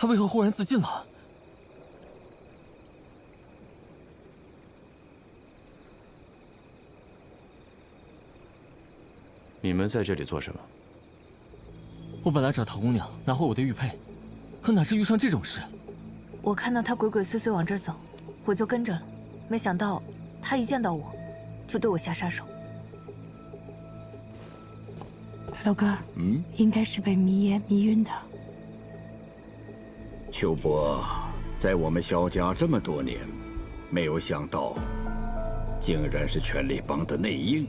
他为何忽然自尽了？你们在这里做什么？我本来找陶姑娘拿回我的玉佩，可哪知遇上这种事。我看到他鬼鬼祟祟往这儿走，我就跟着了。没想到他一见到我，就对我下杀手。六哥，应该是被迷烟迷晕的。秋波，在我们萧家这么多年，没有想到，竟然是权力帮的内应。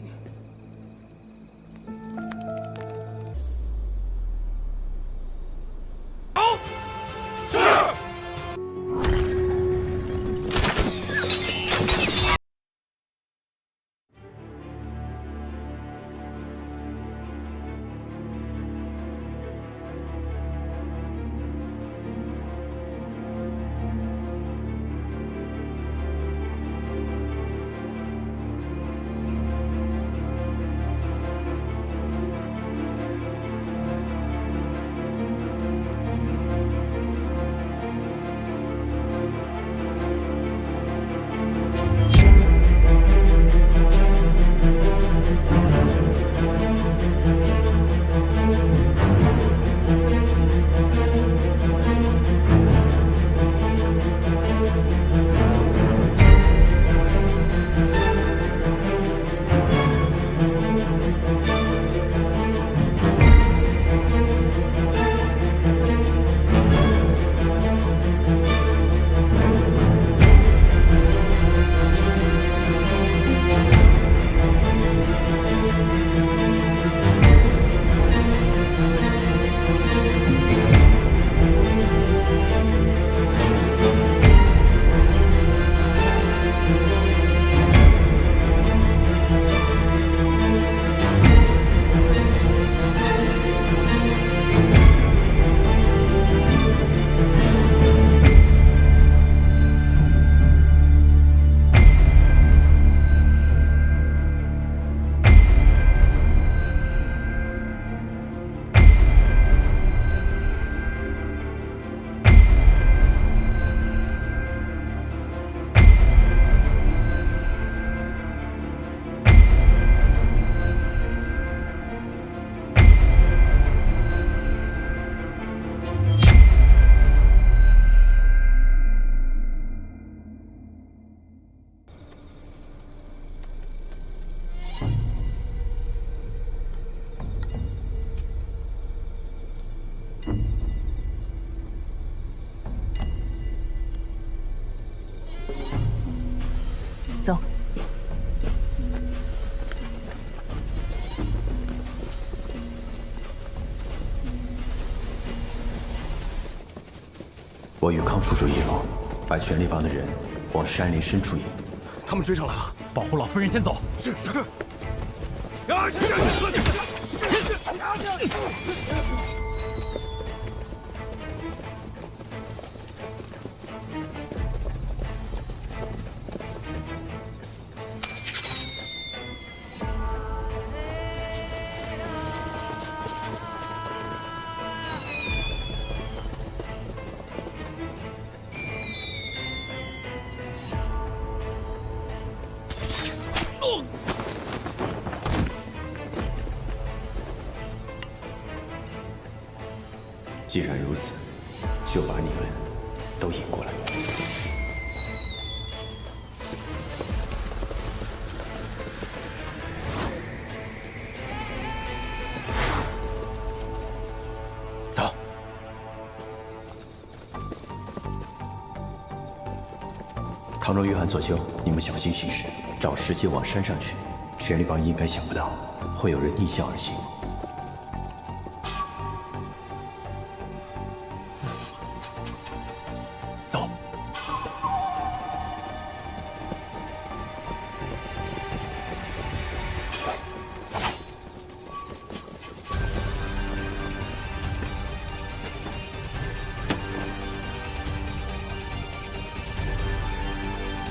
走。我与康叔叔一路，把权力帮的人往山林深处引。他们追上来了，保护老夫人先走。是。既然如此，就把你们都引过来。走。唐若、约翰、左丘，你们小心行事，找时机往山上去。权力帮应该想不到会有人逆向而行。走。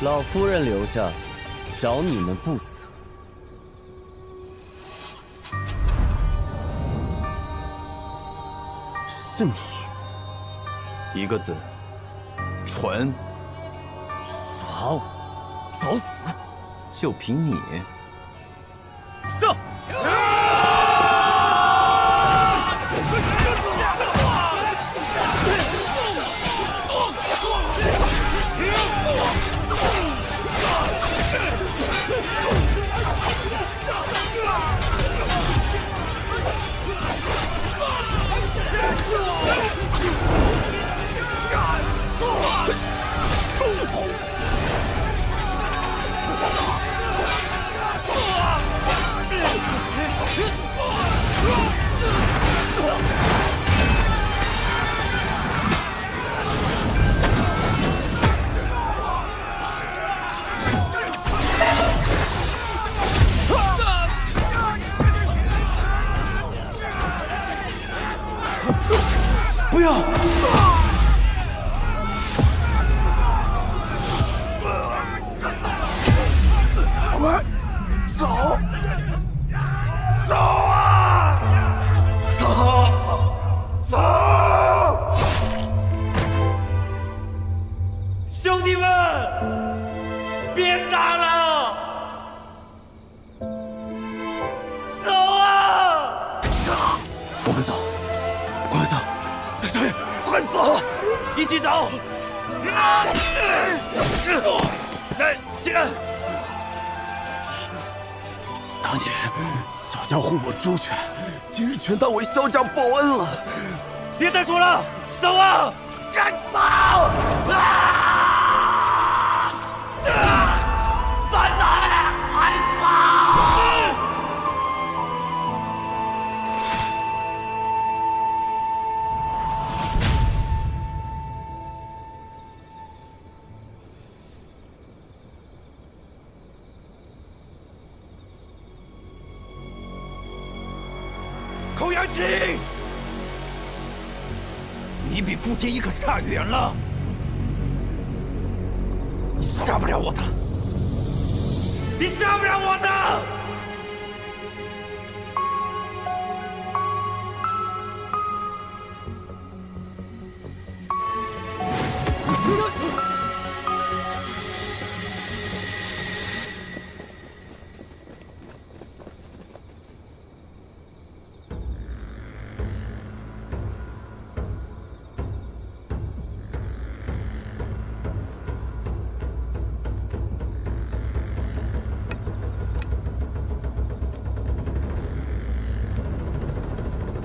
老夫人留下，找你们不死。是你，一个字，蠢。耍我，找死！就凭你？上！不要！快走！走啊！走！兄弟们，别打了！走啊！我们走，我们走。三少爷，快走！一起走！来，起来！当年萧家护我朱权，今日全当为萧家报恩了。别再说了，走啊！赶走！啊！三少爷，快走！寇阳青，你比傅天一可差远了，你杀不了我的，你杀不了我的！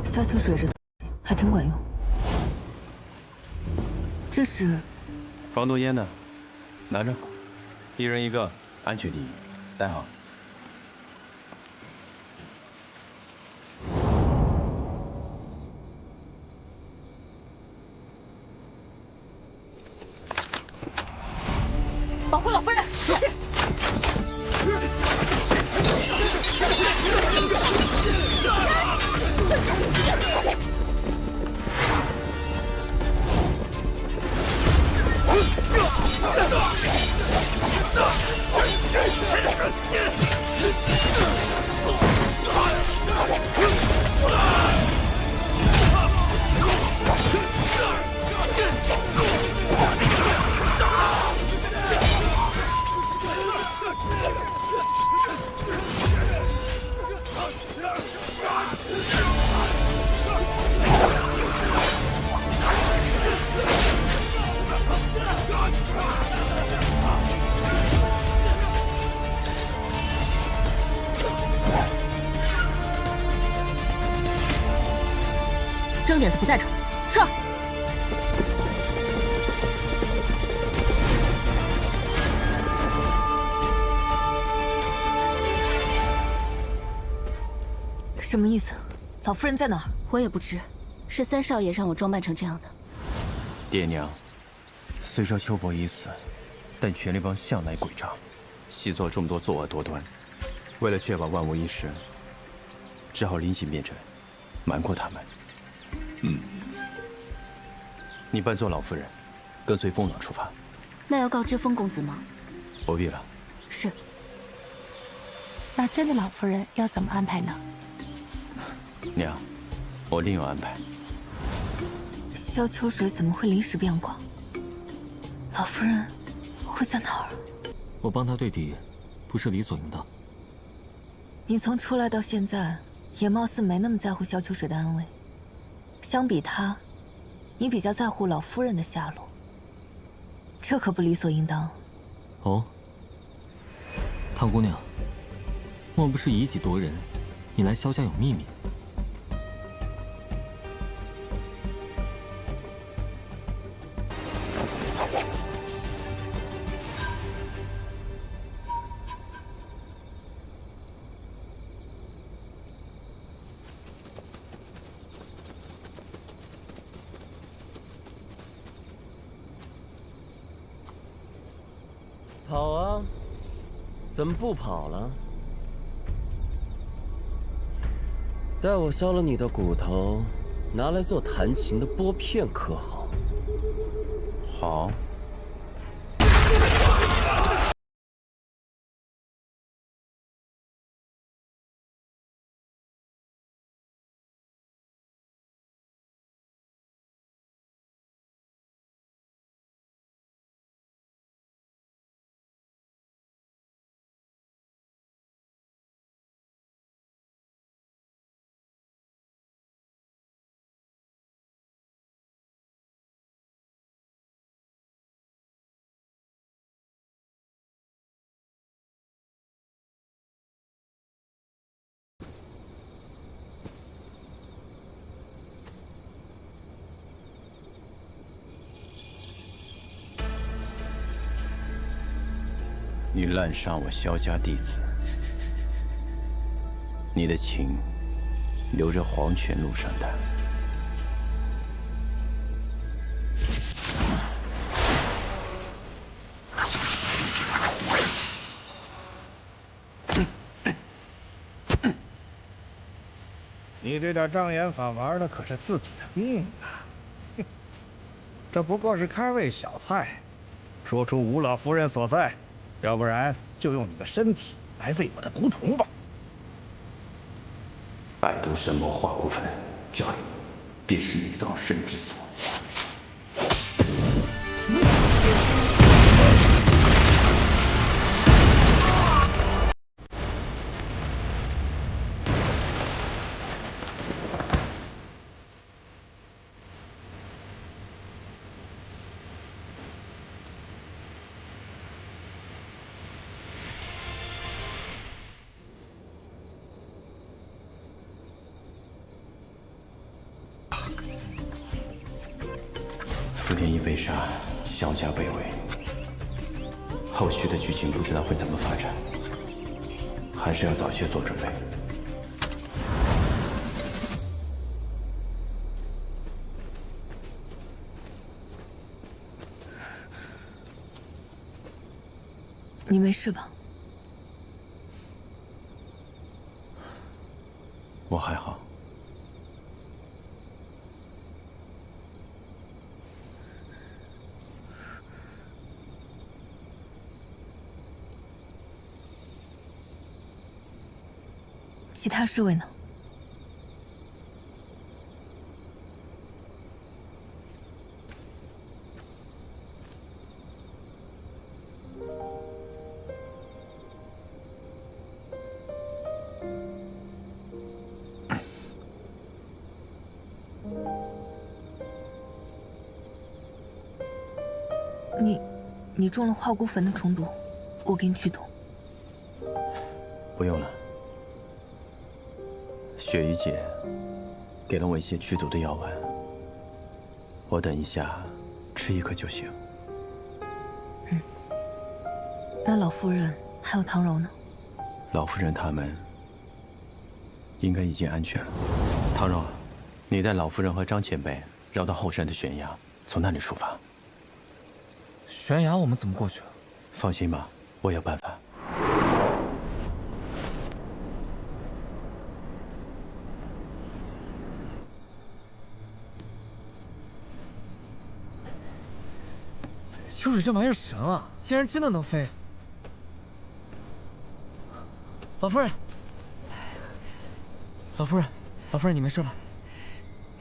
消去水这东西还挺管用。这是防毒烟呢？拿着，一人一个，安全第一，带好。保护老夫人，出去！争点子不在这儿，撤！什么意思？老夫人在哪儿？我也不知，是三少爷让我装扮成这样的。爹娘，虽说秋伯已死，但权力帮向来诡诈，细做这么多作恶多端。为了确保万无一失，只好临行变阵，瞒过他们。你扮作老夫人，跟随风朗出发。那要告知风公子吗？不必了。是。那真的老夫人要怎么安排呢？娘，我另有安排。萧秋水怎么会临时变卦？老夫人会在哪儿？我帮他对敌，不是理所应当。你从出来到现在，也貌似没那么在乎萧秋水的安危。相比他，你比较在乎老夫人的下落，这可不理所应当。哦，唐姑娘，莫不是以己夺人？你来萧家有秘密？跑啊！怎么不跑了？待我削了你的骨头，拿来做弹琴的拨片可好？好。你滥杀我萧家弟子，你的情留着黄泉路上谈。你这点障眼法玩的可是自己的命啊！哼，这不过是开胃小菜，说出吴老夫人所在，要不然就用你的身体来喂我的毒虫吧。百毒神魔化骨粉，这里便是你葬身之所。傅天一被杀，萧家被围，后续的剧情不知道会怎么发展，还是要早些做准备。你没事吧？我还好。其他侍卫呢？你中了化骨粉的虫毒，我给你去毒。不用了。雪姨姐给了我一些驱毒的药丸，我等一下吃一颗就行。那老夫人还有唐柔呢？老夫人他们应该已经安全了。唐柔，你带老夫人和张前辈绕到后山的悬崖，从那里出发。悬崖我们怎么过去？放心吧，我有办法。秋水这玩意儿神啊，竟然真的能飞！老夫人，老夫人，你没事吧？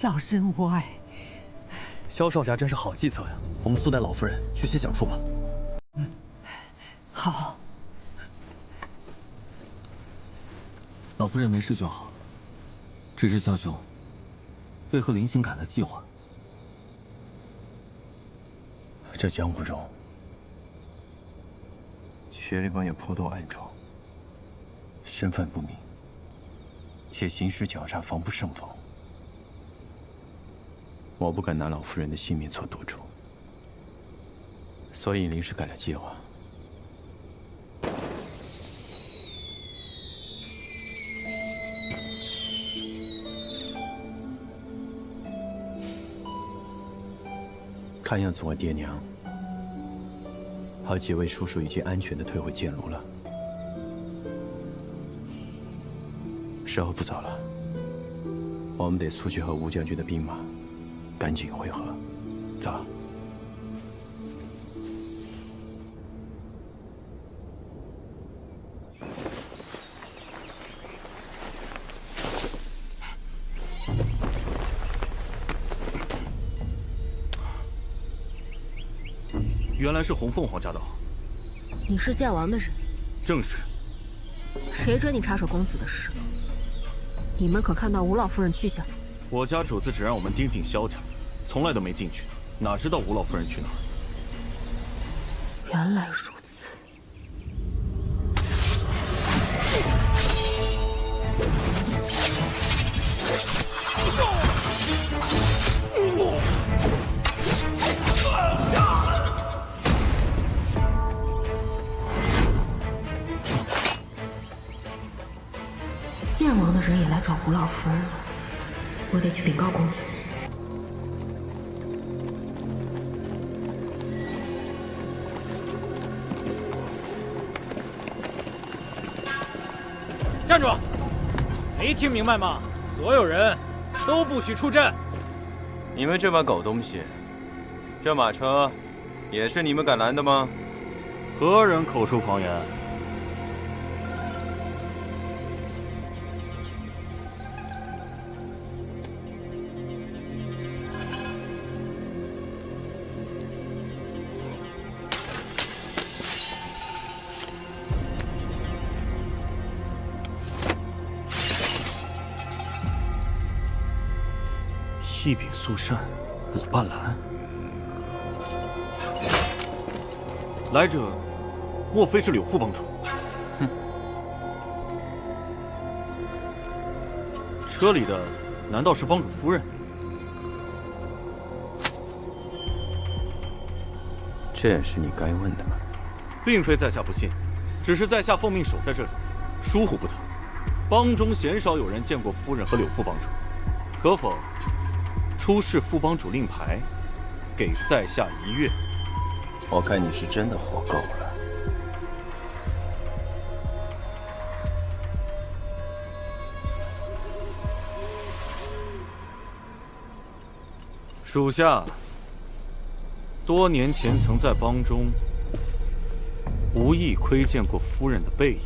老身无碍。萧少侠真是好计策呀！我们速带老夫人去写讲书吧。好。老夫人没事就好，只是萧兄，为何临行改了计划？这江湖中，瘸力帮也颇多暗桩，身份不明，且行尸绞杀，防不胜防。我不敢拿老夫人的性命做赌注，所以临时改了计划。看样子我爹娘和几位叔叔已经安全地退回剑庐了。时候不早了，我们得速去和吴将军的兵马赶紧会合。走。原来是红凤凰驾到。你是剑王的人？正是。谁准你插手公子的事？你们可看到吴老夫人去向？我家主子只让我们盯紧萧家，从来都没进去，哪知道吴老夫人去哪儿？原来如此。剑王的人也来找吴老夫人了，我得去禀告公子。站住！没听明白吗？所有人都不许出阵！你们这帮狗东西，这马车也是你们敢拦的吗？何人口出狂言？一柄素扇，五瓣兰。来者，莫非是柳副帮主？哼！车里的难道是帮主夫人？这也是你该问的吗？并非在下不信，只是在下奉命守在这里，疏忽不得。帮中鲜少有人见过夫人和柳副帮主，可否出示副帮主令牌，给在下1月？我看你是真的活够了。属下多年前曾在帮中无意窥见过夫人的背影。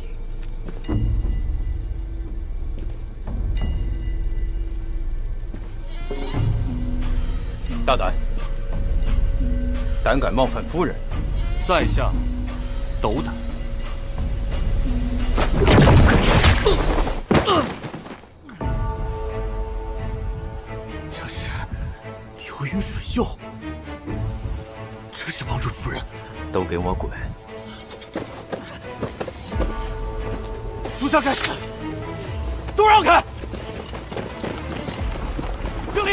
大胆，胆敢冒犯夫人，在下斗胆。这是流云水袖，这是帮主夫人。都给我滚！属下该死，都让开！敬礼！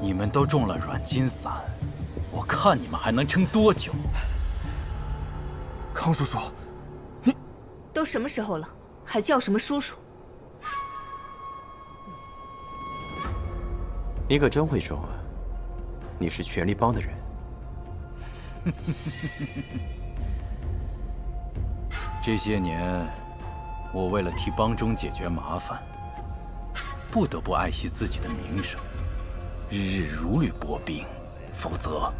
你们都中了软筋散，我看你们还能撑多久？康叔叔，都什么时候了，还叫什么叔叔？你可真会说啊！你是权力帮的人。这些年，我为了替帮中解决麻烦，不得不爱惜自己的名声。日日如履薄冰，否则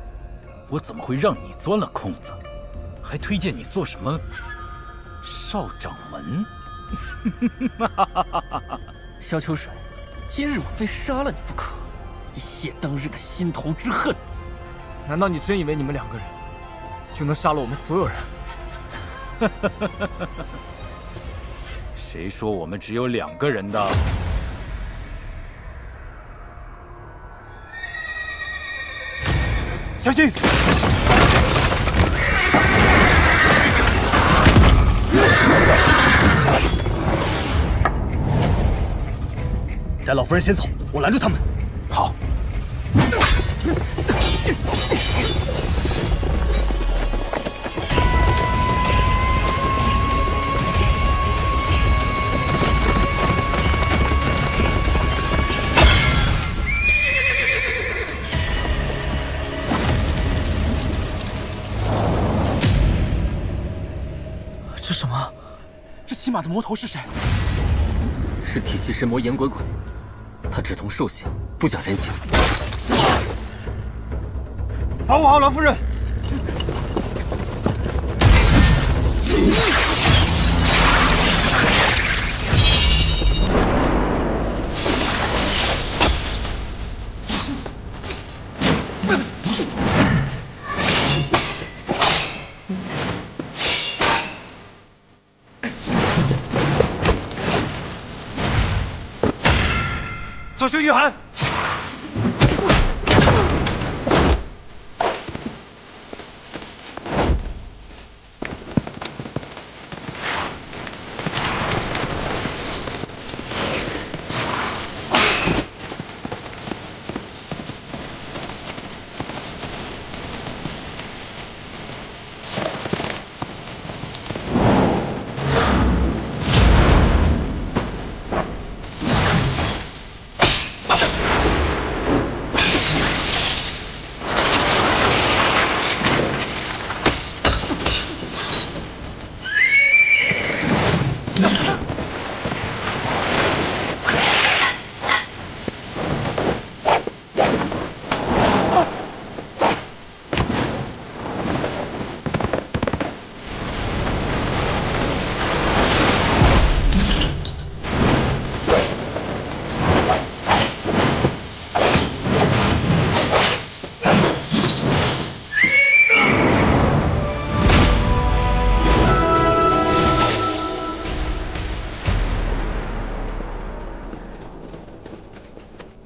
我怎么会让你钻了空子，还推荐你做什么少掌门？萧秋水，今日我非杀了你不可，以泄当日的心头之恨。难道你真以为你们2个人就能杀了我们所有人？谁说我们只有2个人的？小心！带老夫人先走，我拦住他们。好。这什么？这骑马的魔头是谁？是体系神魔严鬼鬼，他只通兽性，不讲人情。保护好老夫人！左兄御寒，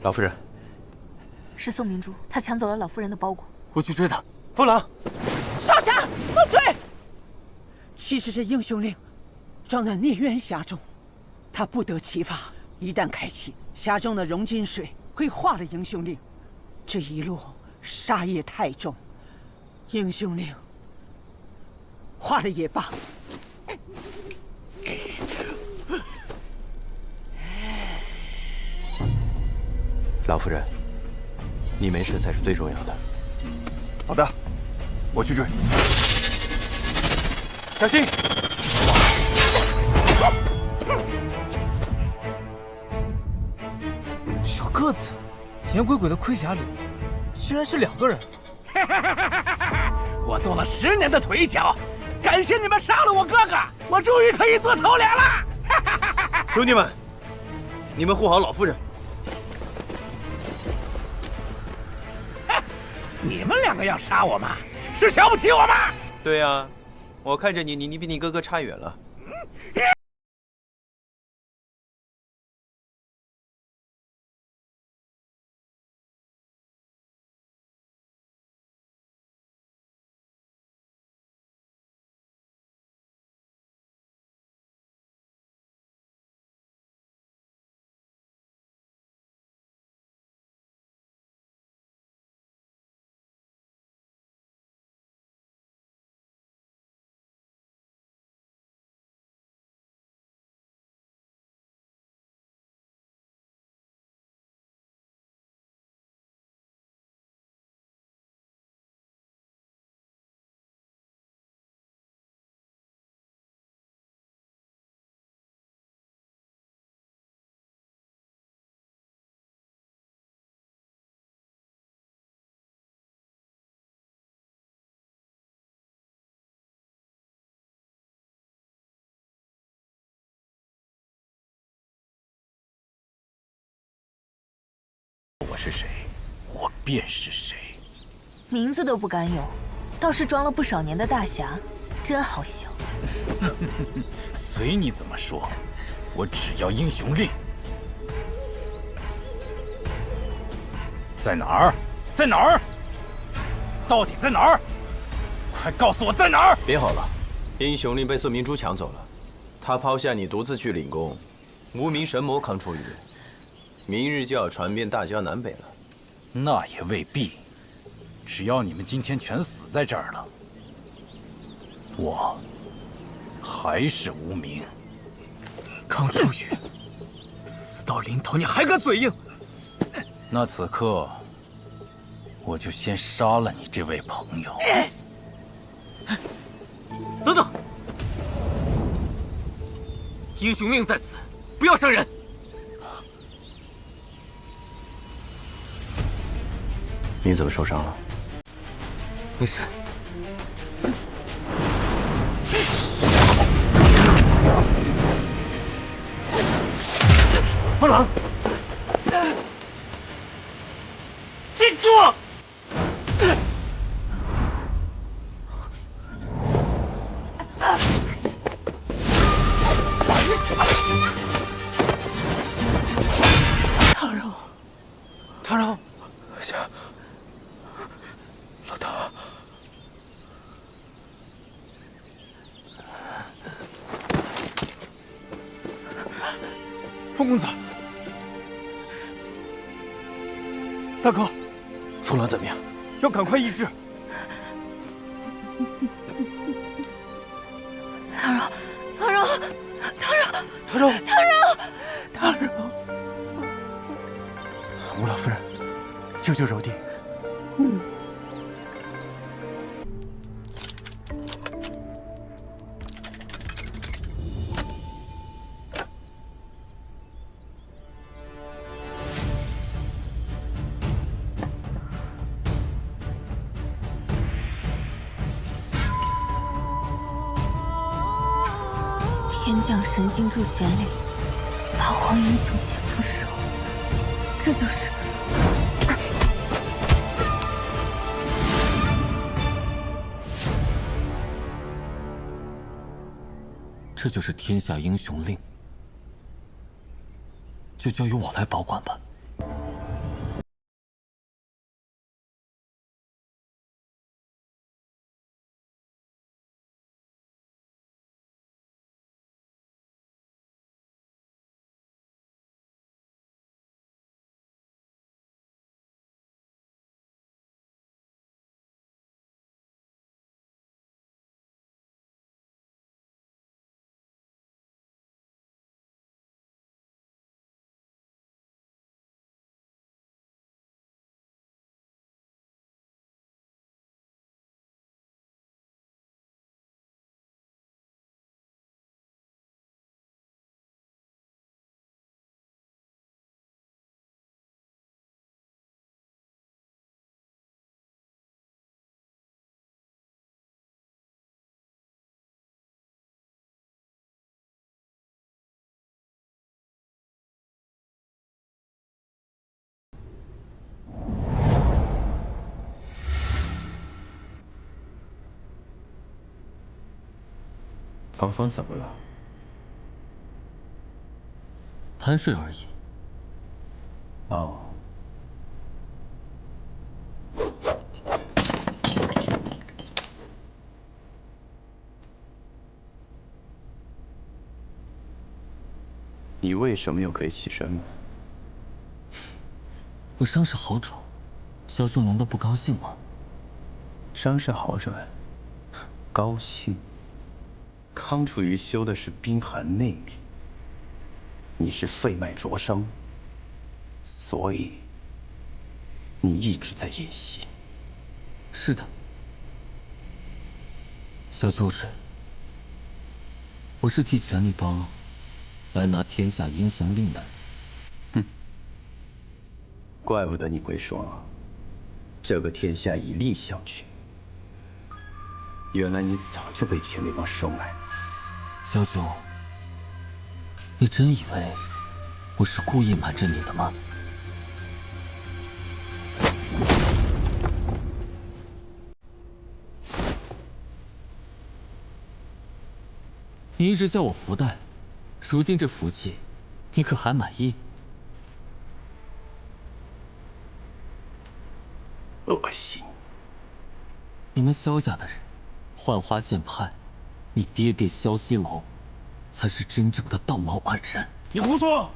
老夫人，是宋明珠，他抢走了老夫人的包裹。我去追他。风狼，少侠，莫追！其实这英雄令装在孽渊峡中，他不得其法。一旦开启，峡中的熔金水会化了英雄令。这一路杀业太重，英雄令化了也罢。老夫人，你没事才是最重要的。好的，我去追。小心！小个子，严鬼鬼的盔甲里居然是2个人。我做了10年的腿脚，感谢你们杀了我哥哥，我终于可以做头领了。兄弟们，你们护好老夫人。你们2个要杀我吗？是瞧不起我吗？对呀，我看着你比你哥哥差远了。是谁，我便是谁。名字都不敢有，倒是装了不少年的大侠，真好笑。随你怎么说，我只要英雄令。在哪儿？在哪儿？到底在哪儿？快告诉我在哪儿！别好了，英雄令被孙明珠抢走了，他抛下你独自去领功，无名神魔康出鱼，明日就要传遍大江南北了。那也未必，只要你们今天全死在这儿了，我还是无名。康出鱼，死到临头你还敢嘴硬？那此刻，我就先杀了你这位朋友。等等，英雄命在此，不要伤人。你怎么受伤了？没事。方朗，进住！唐柔，唐柔，老大，风公子，大哥，风狼怎么样？要赶快医治。唐柔，唐柔，唐柔，唐柔，唐柔，唐柔，吴老夫人，救救柔弟。天降神经助玄令，八荒英雄皆副手，这就是。这就是天下英雄令，就交由我来保管吧。唐风怎么了？贪睡而已。哦。你为什么又可以起身呢？我伤势好转，萧兄难道不高兴吗？伤势好转，高兴。康楚瑜修的是冰寒内力，你是肺脉灼伤，所以你一直在演戏。是的，萧秋水，我是替权力帮来拿天下英雄令的。哼，怪不得你会说这个天下以力相群。原来你早就被权力帮收买了。萧兄，你真以为我是故意瞒着你的吗？你一直叫我福袋，如今这福气，你可还满意？恶心！你们萧家的人，浣花剑派，你爹爹萧西楼，才是真正的道貌岸然。你胡说！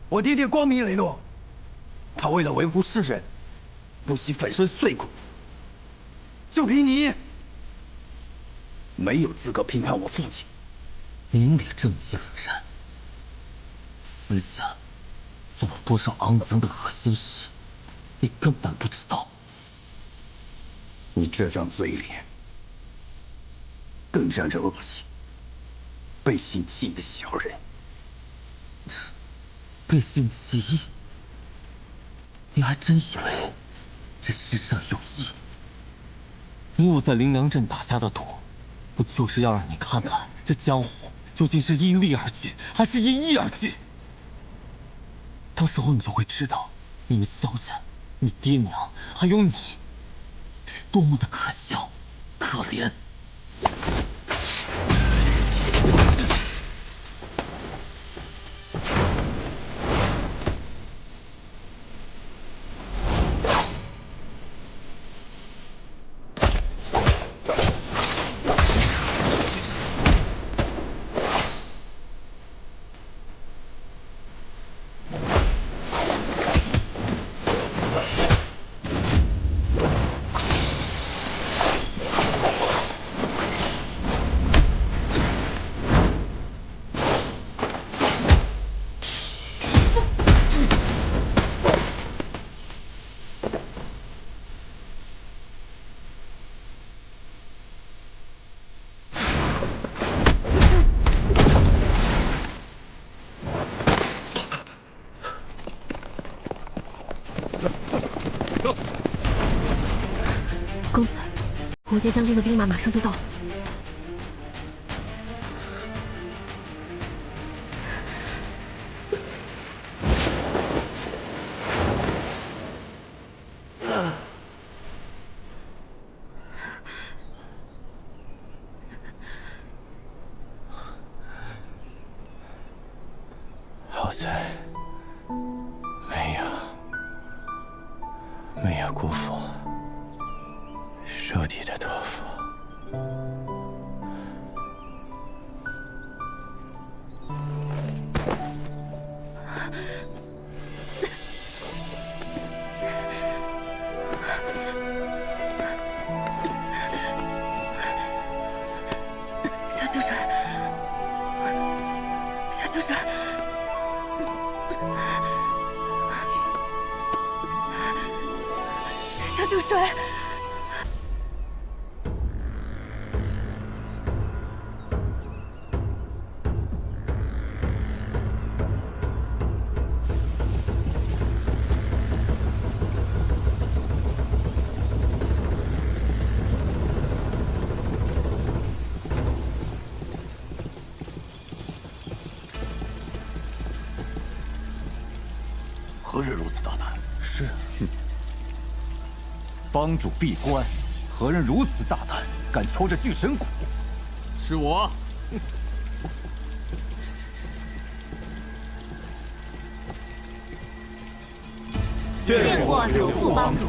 我爹爹光明磊落，他为了维护世人，不惜粉身碎骨。就凭你，没有资格评判我父亲。您得正气凛然，私下做了多少肮脏的恶心事，你根本不知道。你这张嘴脸，更让人恶心。背信弃义的小人，背信弃义？你还真以为这世上有义？你我在灵梁镇打下的赌，不就是要让你看看这江湖究竟是因利而聚，还是因义而聚？到时候你就会知道，你们萧家、你爹娘还有你，是多么的可笑、可怜。公子，胡杰将军的兵马马上就到。好在没有辜负叔弟的托付。夏秋水，夏秋水，夏秋水。何人如此大胆？是，帮主闭关，何人如此大胆，敢抽这巨神骨？是我。见过柳副帮主。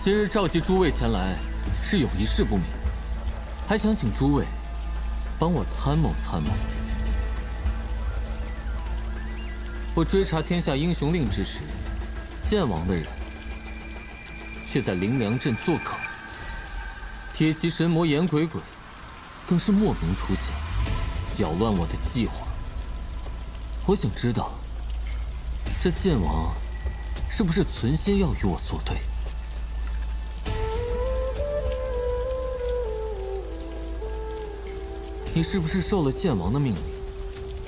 今日召集诸位前来，是有一事不明，还想请诸位帮我参谋参谋。我追查天下英雄令之时，剑王的人却在灵梁镇做梗，铁骑神魔严鬼鬼更是莫名出现，搅乱我的计划。我想知道，这剑王是不是存心要与我作对？你是不是受了剑王的命令，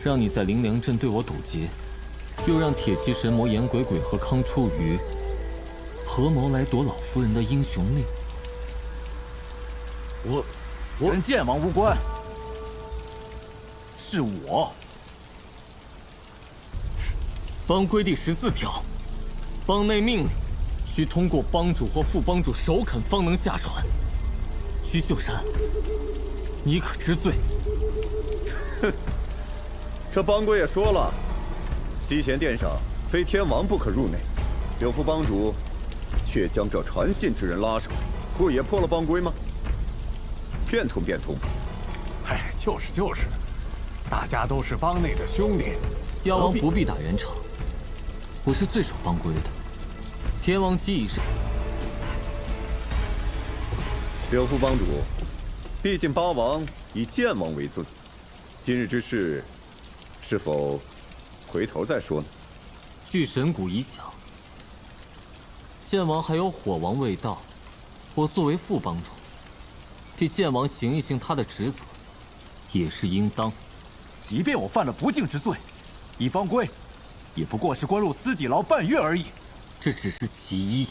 让你在灵梁镇对我堵截？又让铁骑神魔严鬼鬼和康初瑜合谋来夺老夫人的英雄令。我跟剑王无关，是我。帮规第14条，帮内命令需通过帮主或副帮主首肯方能下传。徐秀山，你可知罪？这帮规也说了，西贤殿上非天王不可入内。柳副帮主却将这传信之人拉上，不也破了帮规吗？变通变通。哎，就是，大家都是帮内的兄弟。妖王不必打圆场，我是最守帮规的。天王既已是。柳副帮主，毕竟八王以剑王为尊，今日之事，是否回头再说呢？据神鼓已响，剑王还有火王未到，我作为副帮主，替剑王行一行他的职责，也是应当。即便我犯了不敬之罪，以帮规，也不过是关入司己牢半月而已。这只是其一。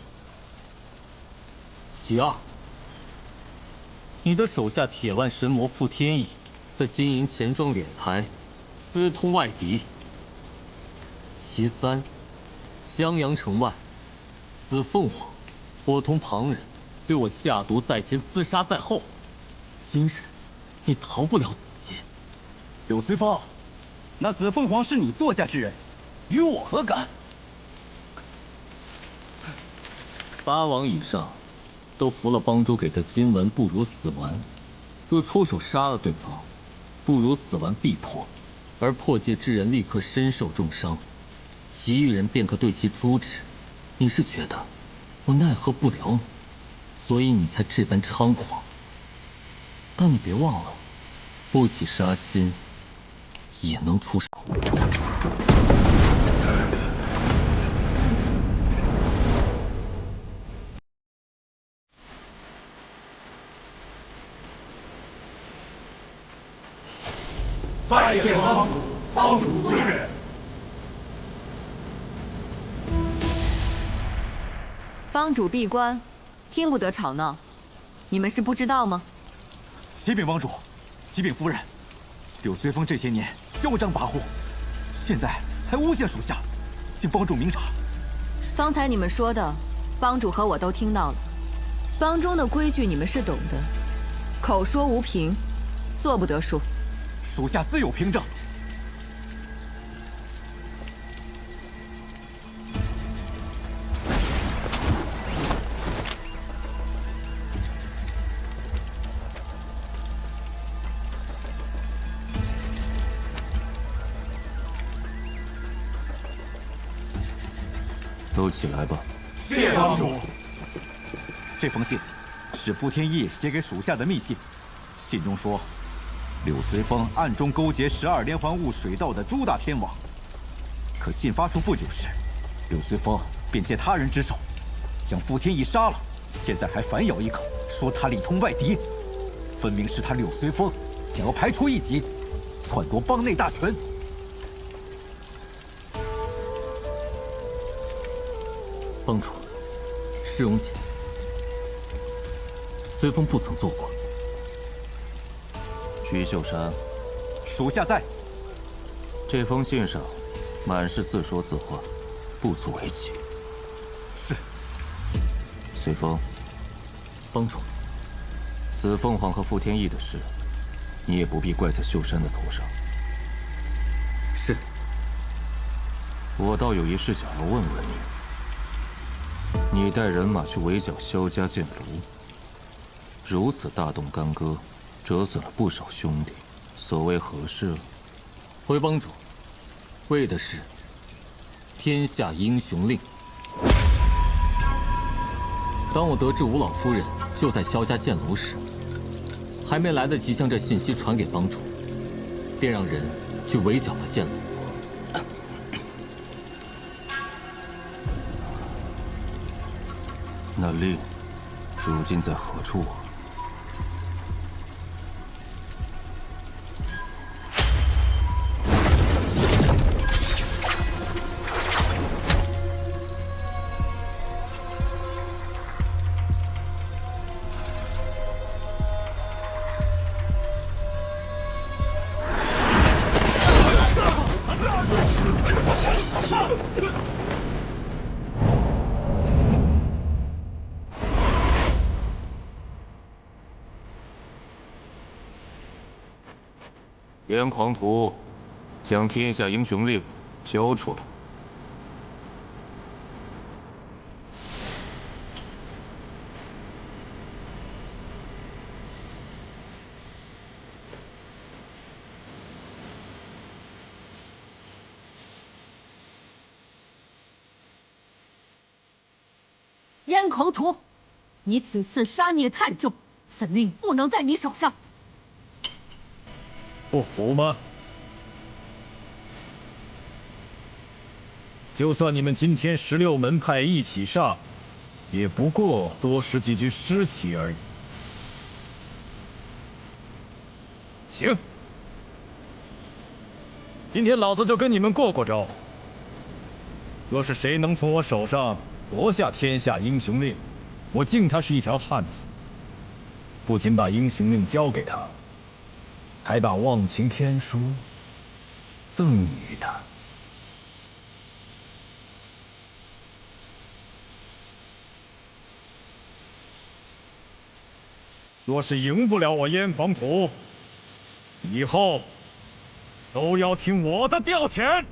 其二，你的手下铁腕神魔傅天意，在金银钱庄敛财，私通外敌。其三，襄阳城外，紫凤凰伙同旁人对我下毒在前，自杀在后。今日你逃不了此劫。柳随风，那紫凤凰是你座下之人，与我何干？8王以上都服了帮主给的金丸不如死丸，若出手杀了对方，不如死丸必破，而破戒之人立刻身受重伤，其余人便可对其诛之。你是觉得我奈何不了你，所以你才这般猖狂。但你别忘了，不起杀心，也能出手。拜见帮主，帮主随人。帮主闭关，听不得吵闹，你们是不知道吗？启禀帮主，启禀夫人，柳随风这些年嚣张跋扈，现在还诬陷属下，请帮主明察。方才你们说的，帮主和我都听到了。帮中的规矩你们是懂的，口说无凭，做不得数。属下自有凭证。都起来吧。谢帮主。这封信是傅天意写给属下的密信，信中说，柳随风暗中勾结12连环雾水道的朱大天王。可信发出不久时，柳随风便借他人之手，将傅天意杀了。现在还反咬一口，说他里通外敌，分明是他柳随风想要排除异己，篡夺帮内大权。帮主，世荣姐，随风不曾做过。曲秀山，属下在。这封信上满是自说自话，不足为奇。是。随风，帮主，紫凤凰和傅天意的事，你也不必怪在秀山的头上。是。我倒有一事想要问问你。你带人马去围剿萧家剑炉，如此大动干戈，折损了不少兄弟，所谓何事？回帮主，为的是天下英雄令。当我得知吴老夫人就在萧家剑楼时，还没来得及将这信息传给帮主，便让人去围剿了剑楼。那令如今在何处啊？燕狂徒，将天下英雄令交出来。燕狂徒，你此次杀孽太重，此令不能在你手上。不服吗？就算你们今天16门派一起上，也不过多拾几具尸体而已。行，今天老子就跟你们过过招。若是谁能从我手上夺下天下英雄令，我敬他是一条汉子。不仅把英雄令交给他，还把忘情天书赠予他。若是赢不了我燕狂徒，以后都要听我的调遣。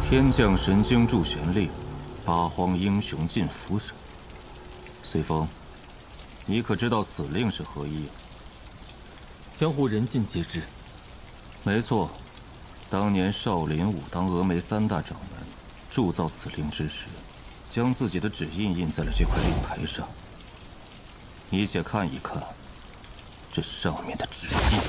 天降神经助玄令，八荒英雄尽服审。随风，你可知道此令是何意？江湖人尽皆知。没错，当年少林、武当、峨眉3大掌门铸造此令之时，将自己的指印印在了这块令牌上。你且看一看，这上面的指印。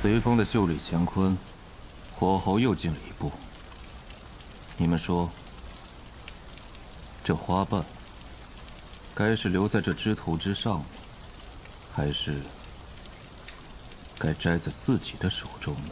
随风的袖里乾坤，火候又进了一步。你们说，这花瓣该是留在这枝头之上呢，还是该摘在自己的手中呢？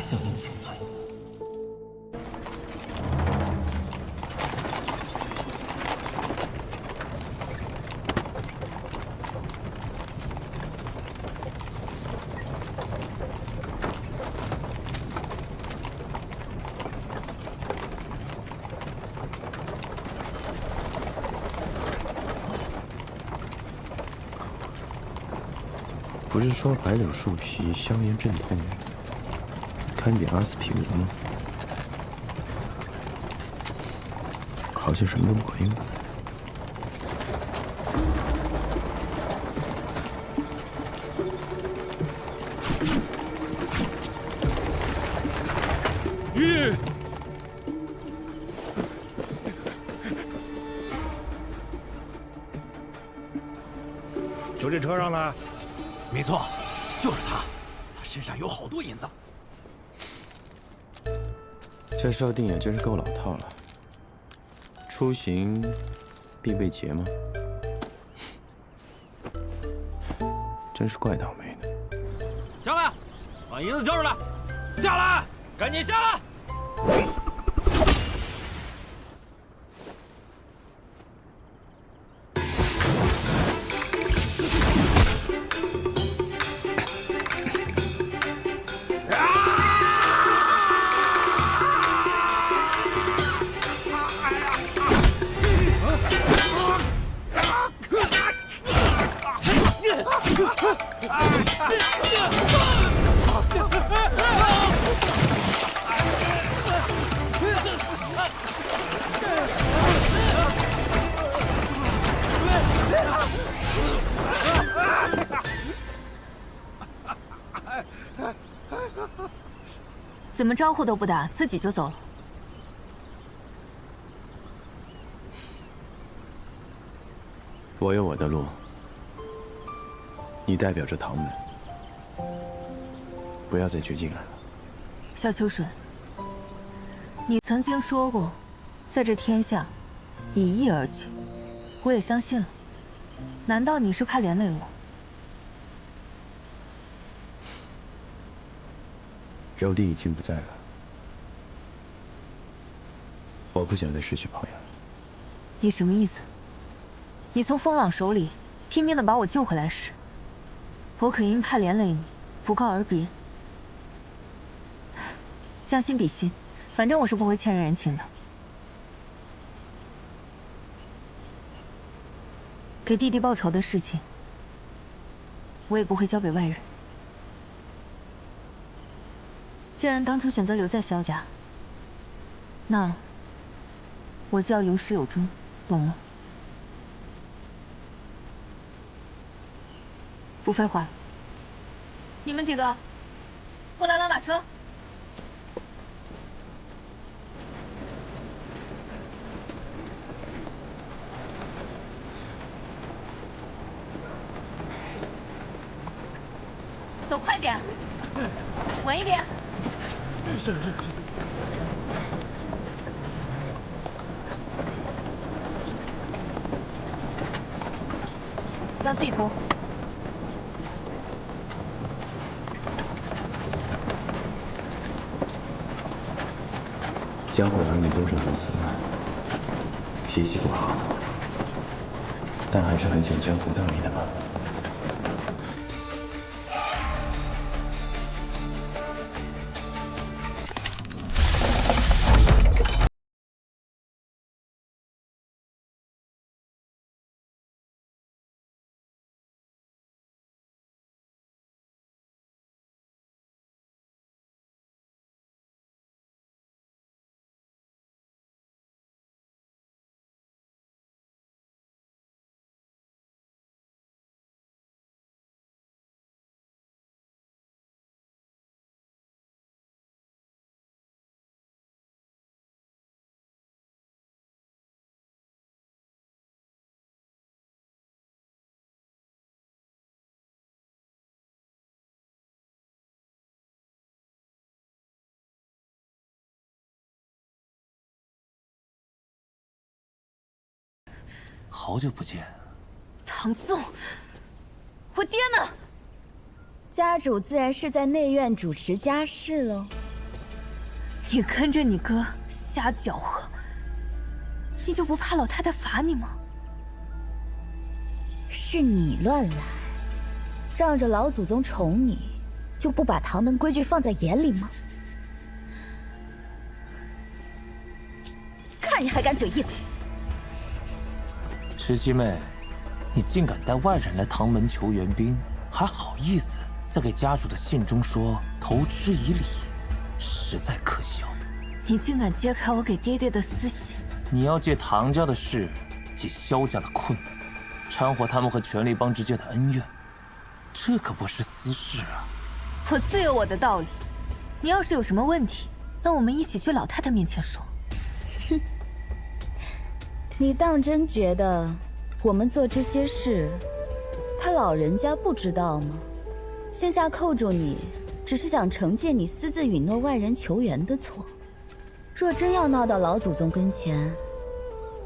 向您请罪。不是说白柳树皮消炎镇痛，堪比阿司匹林吗？好像什么都不管用。吁！就这车上的。没错，就是他，他身上有好多银子。这设定也真是够老套了。出行必备劫吗？真是怪倒霉的。下来，把银子交出来！下来，赶紧下来！怎么招呼都不打，自己就走了？我有我的路，你代表着唐门，不要再掘进来了。萧秋水，你曾经说过，在这天下，以义而举，我也相信了。难道你是怕连累我？柔弟已经不在了，我不想再失去朋友。你什么意思？你从风朗手里拼命的把我救回来时，我可因怕连累你，不告而别。将心比心，反正我是不会欠人人情的。给弟弟报仇的事情，我也不会交给外人。既然当初选择留在萧家，那我就要有始有终，懂吗？不废话了，你们几个过来拉马车。走快点，稳一点。是。要自己拖。江湖儿女都是如此，脾气不好，但还是很讲江湖道理的嘛。好久不见，唐宋，我爹呢？家主自然是在内院主持家事喽。你跟着你哥瞎搅和，你就不怕老太太罚你吗？是你乱来，仗着老祖宗宠你，就不把唐门规矩放在眼里吗？看你还敢嘴硬！十七妹，你竟敢带外人来唐门求援兵，还好意思在给家主的信中说投之以礼，实在可笑。你竟敢揭开我给爹爹的私信！你要借唐家的事解萧家的困，掺和他们和权力帮之间的恩怨，这可不是私事啊。我自有我的道理，你要是有什么问题，那我们一起去老太太面前说。哼，你当真觉得我们做这些事，他老人家不知道吗？现下扣住你，只是想惩戒你私自允诺外人求援的错。若真要闹到老祖宗跟前，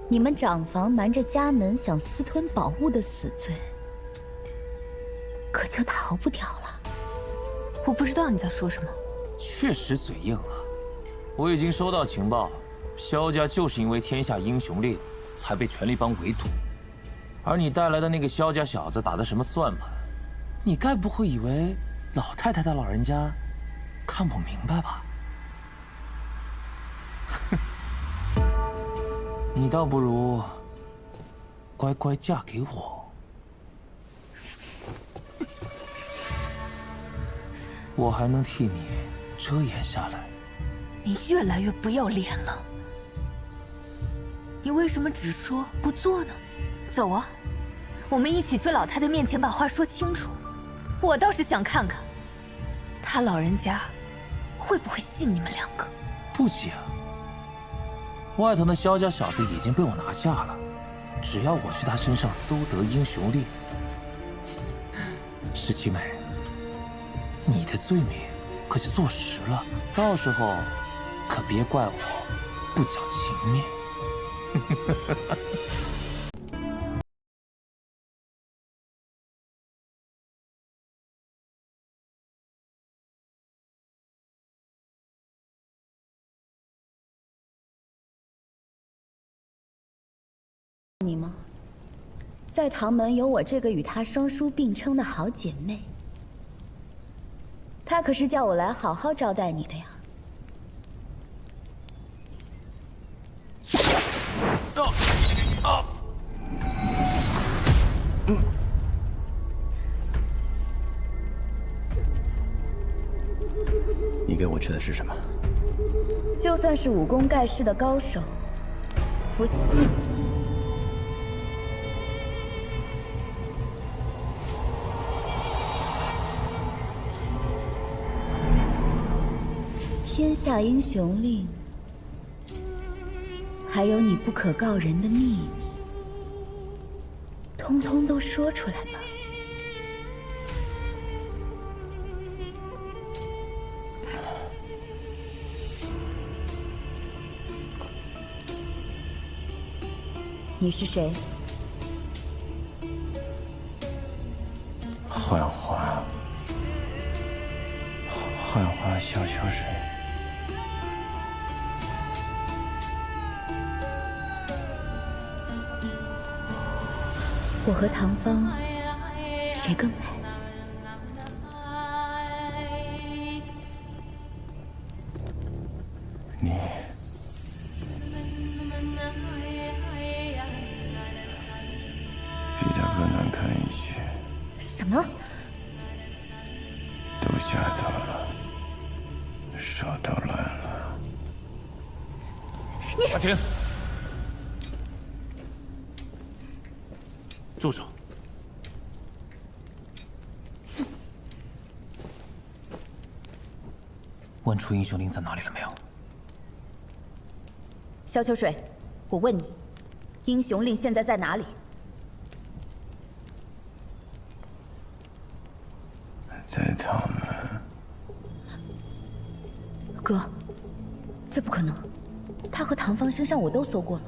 你们长房瞒着家门想私吞宝物的死罪，可就逃不掉了。我不知道你在说什么。确实嘴硬啊！我已经收到情报，萧家就是因为天下英雄令才被权力帮围堵，而你带来的那个萧家小子打的什么算盘？你该不会以为老太太的老人家看不明白吧？你倒不如乖乖嫁给我，我还能替你遮掩下来。你越来越不要脸了。你为什么只说不做呢？走啊，我们一起去老太太面前把话说清楚。我倒是想看看，他老人家会不会信你们两个。不急啊，外头那萧家小子已经被我拿下了，只要我去他身上搜得英雄令。十七妹，你的罪名可就坐实了，到时候可别怪我不讲情面。你吗？在唐门有我这个与她双叔并称的好姐妹，她可是叫我来好好招待你的呀。你给我吃的是什么？就算是武功盖世的高手，服下。天下英雄令，还有你不可告人的秘密，通通都说出来吧。你是谁？幻花，幻花小秋水。我和唐芳，谁更美？你比他更难看一些。什么？都下头了，手都乱了。阿晴，住手！问出英雄令在哪里了没有？萧秋水，我问你，英雄令现在在哪里？在他们。哥，这不可能，他和唐芳身上我都搜过了。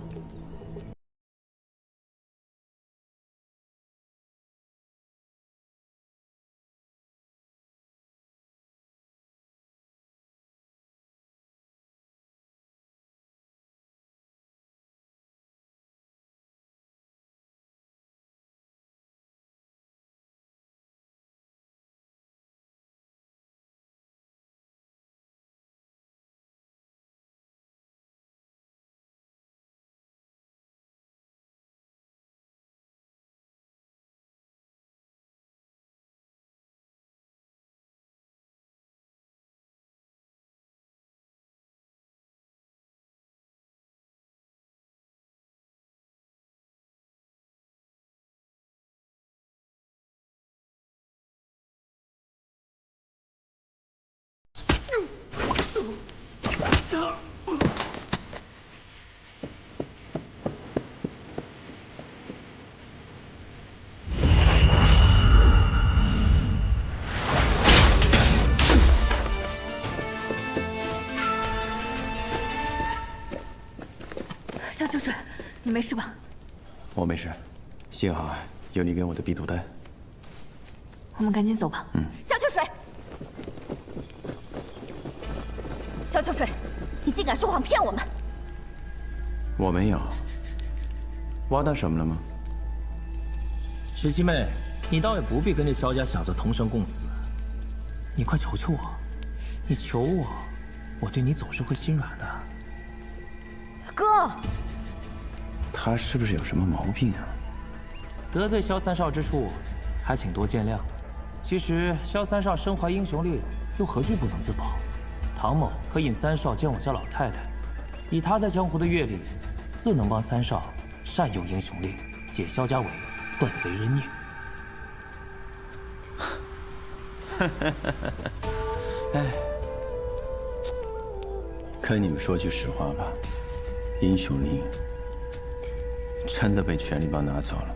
萧秋水，你没事吧？我没事，幸好有你给我的避毒丹。我们赶紧走吧。萧秋水，萧秋水，你竟敢说谎骗我们！我没有。挖到什么了吗？石七妹，你倒也不必跟这萧家小子同生共死。你快求求我，你求我，我对你总是会心软的。哥，他是不是有什么毛病啊？得罪萧三少之处，还请多见谅。其实萧三少身怀英雄令，又何惧不能自保？唐某可引三少见我家老太太，以他在江湖的阅历，自能帮三少善用英雄令，解萧家围，断贼人孽。哎，跟你们说句实话吧，英雄令真的被权力帮拿走了。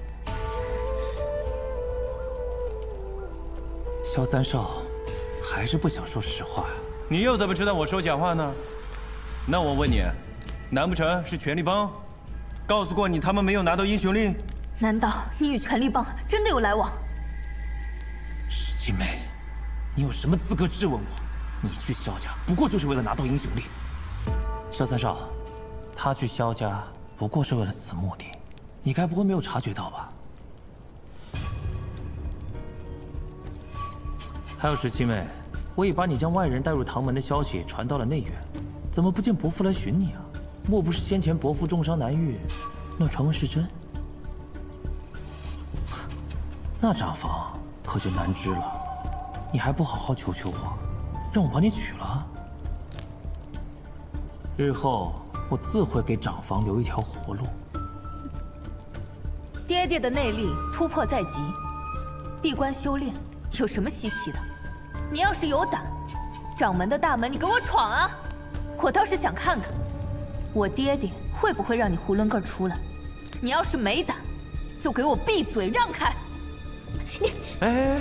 萧三少还是不想说实话呀？你又怎么知道我说假话呢？那我问你，难不成是权力帮告诉过你他们没有拿到英雄令？难道你与权力帮真的有来往？石七妹，你有什么资格质问我？你去萧家不过就是为了拿到英雄令。萧三少，他去萧家不过是为了此目的，你该不会没有察觉到吧？还有石七妹，我已把你将外人带入唐门的消息传到了内院，怎么不见伯父来寻你啊？莫不是先前伯父重伤难愈，那传闻是真？那账房可就难支了。你还不好好求求我，让我把你娶了？日后我自会给长房留一条活路。爹爹的内力突破在即，闭关修炼有什么稀奇的？你要是有胆，掌门的大门你给我闯啊！我倒是想看看，我爹爹会不会让你囫囵个出来。你要是没胆，就给我闭嘴让开！你哎，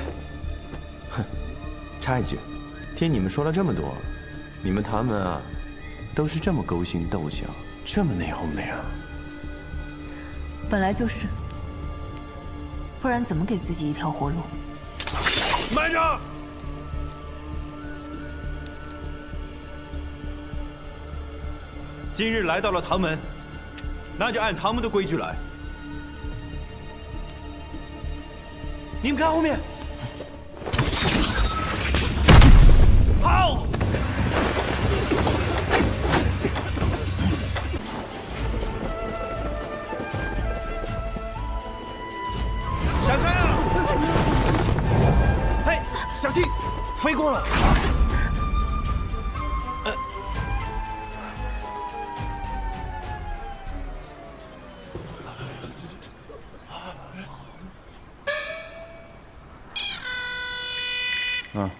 哼，插一句，听你们说了这么多，你们唐门啊，都是这么勾心斗角，这么内讧的呀？本来就是，不然怎么给自己一条活路？慢着！今日来到了唐门，那就按唐门的规矩来。你们看后面，好！闪开啊！嘿，小心，飞过了。啊！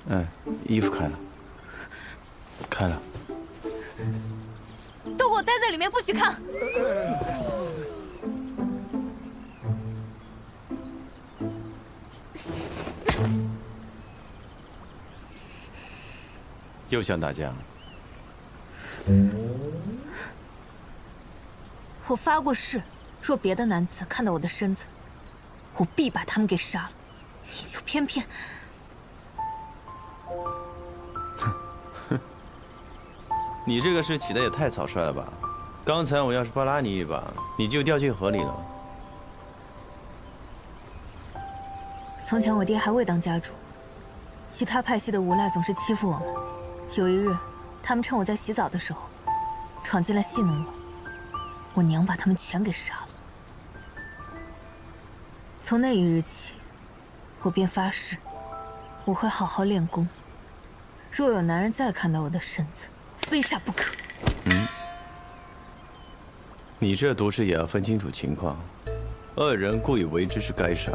哎，衣服开了，开了。都给我待在里面，不许看！又想打架？我发过誓，若别的男子看到我的身子，我必把他们给杀了。你就偏偏……你这个誓起的也太草率了吧！刚才我要是不拉你一把，你就掉进河里了。从前我爹还未当家主，其他派系的无赖总是欺负我们。有一日，他们趁我在洗澡的时候，闯进来戏弄我娘把他们全给杀了。从那一日起，我便发誓，我会好好练功。若有男人再看到我的身子，非杀不可。你这毒誓也要分清楚情况。恶人故意为之是该杀，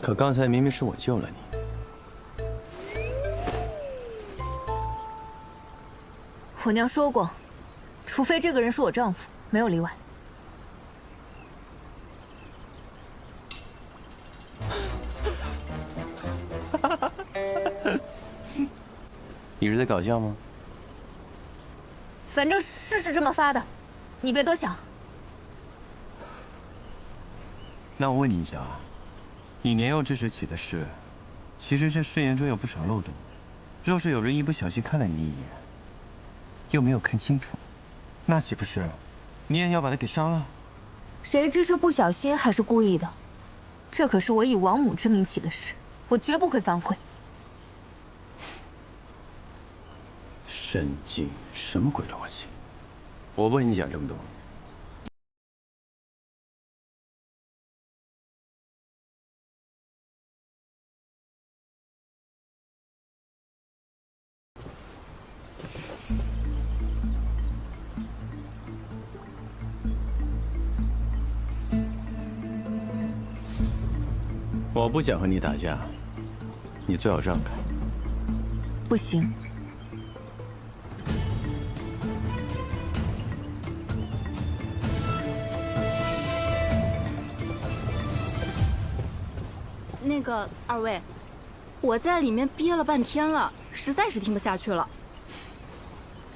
可刚才明明是我救了你。我娘说过，除非这个人是我丈夫，没有例外。你你是在搞笑吗？反正是这么发的，你别多想。那我问你一下啊，你年幼之时起的誓，其实这誓言中有不少漏洞。若是有人一不小心看了你一眼，又没有看清楚，那岂不是你也要把他给杀了？谁知是不小心还是故意的？这可是我以王母之名起的誓，我绝不会反悔。神经，什么鬼逻辑？我不跟你讲这么多。我不想和你打架，你最好让开。不行。那个二位，我在里面憋了半天了，实在是听不下去了。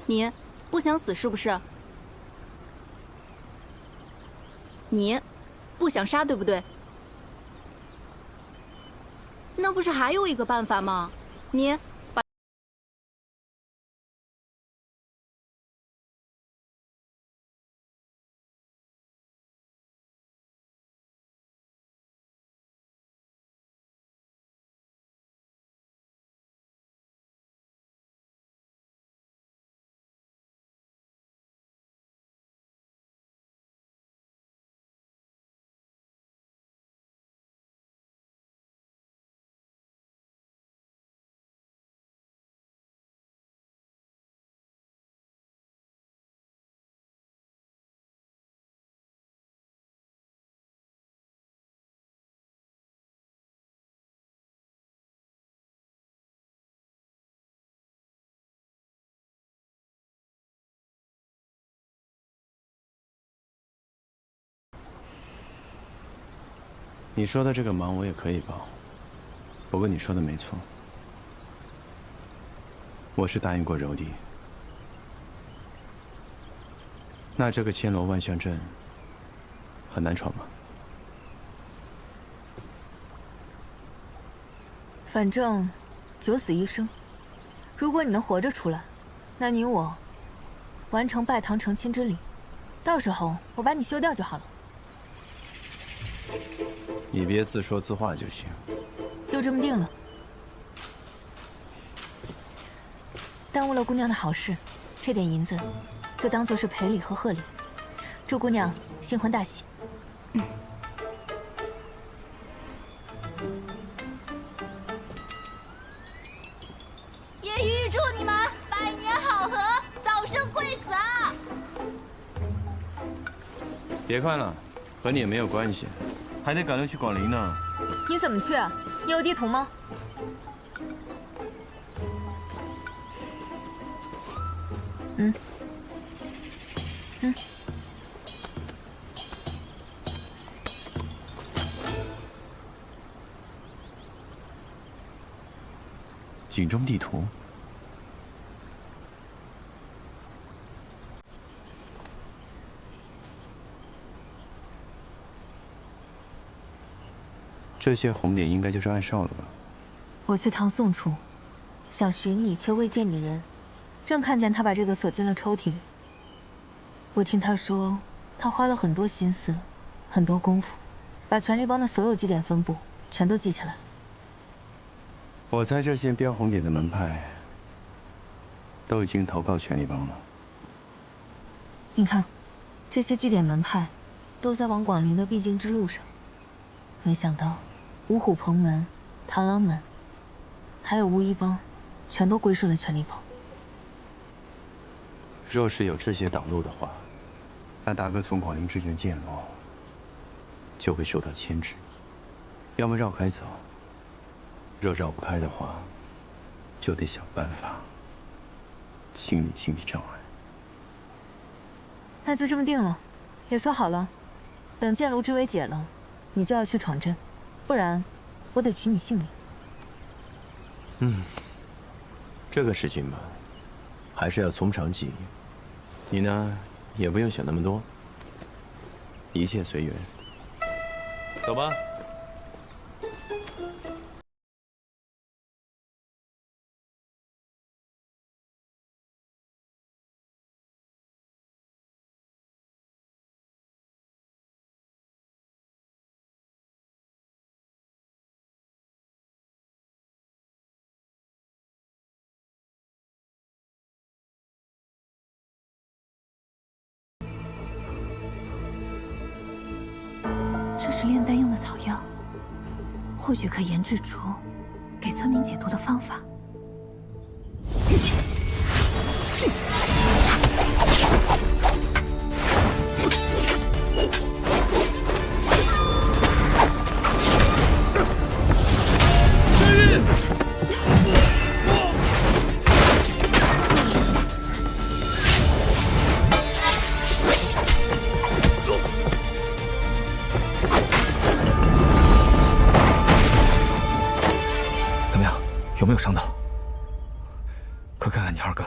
你不想死是不是？你不想杀对不对？那不是还有一个办法吗？你把你说的这个忙我也可以帮，不过你说的没错，我是答应过柔弟。那这个千罗万象阵很难闯吗？反正九死一生，如果你能活着出来，那你我完成拜堂成亲之礼，到时候我把你休掉就好了。你别自说自话就行。就这么定了。耽误了姑娘的好事，这点银子就当做是赔礼和贺礼。祝姑娘新婚大喜。也预祝你们百年好合，早生贵子啊！别看了，和你也没有关系。还得赶路去广陵呢。你怎么去啊？你有地图吗？井中地图。这些红点应该就是暗哨了吧？我去唐宋处，想寻你，却未见你人，正看见他把这个锁进了抽屉里。我听他说，他花了很多心思，很多功夫，把权力帮的所有据点分布全都记下来。我猜这些标红点的门派都已经投靠权力帮了。你看，这些据点门派都在往广陵的必经之路上。没想到，五虎彭门、螳螂门，还有巫医帮，全都归顺了权力帮。若是有这些挡路的话，那大哥从广陵之源剑落，就会受到牵制。要么绕开走，若绕不开的话，就得想办法清理障碍。那就这么定了，也说好了，等剑炉之围解了，你就要去闯阵，不然我得取你性命。这个事情嘛，还是要从长计议。你呢，也不用想那么多，一切随缘。走吧。这是炼丹用的草药，或许可研制出给村民解毒的方法。有没有伤到？快看看你二哥。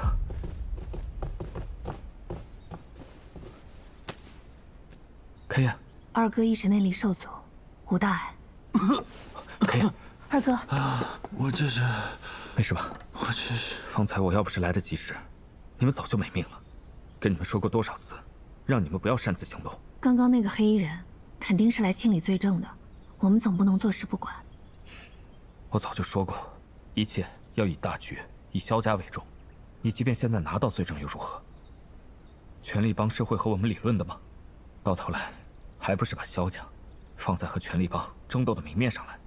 开眼，二哥意识内力受阻，无大碍。开眼，二哥啊，我这是没事吧？我这是方才我要不是来得及时，你们早就没命了。跟你们说过多少次，让你们不要擅自行动。刚刚那个黑衣人肯定是来清理罪证的，我们总不能坐视不管。我早就说过。一切要以大局、以萧家为重。你即便现在拿到罪证又如何？权力帮是会和我们理论的吗？到头来，还不是把萧家放在和权力帮争斗的明面上来。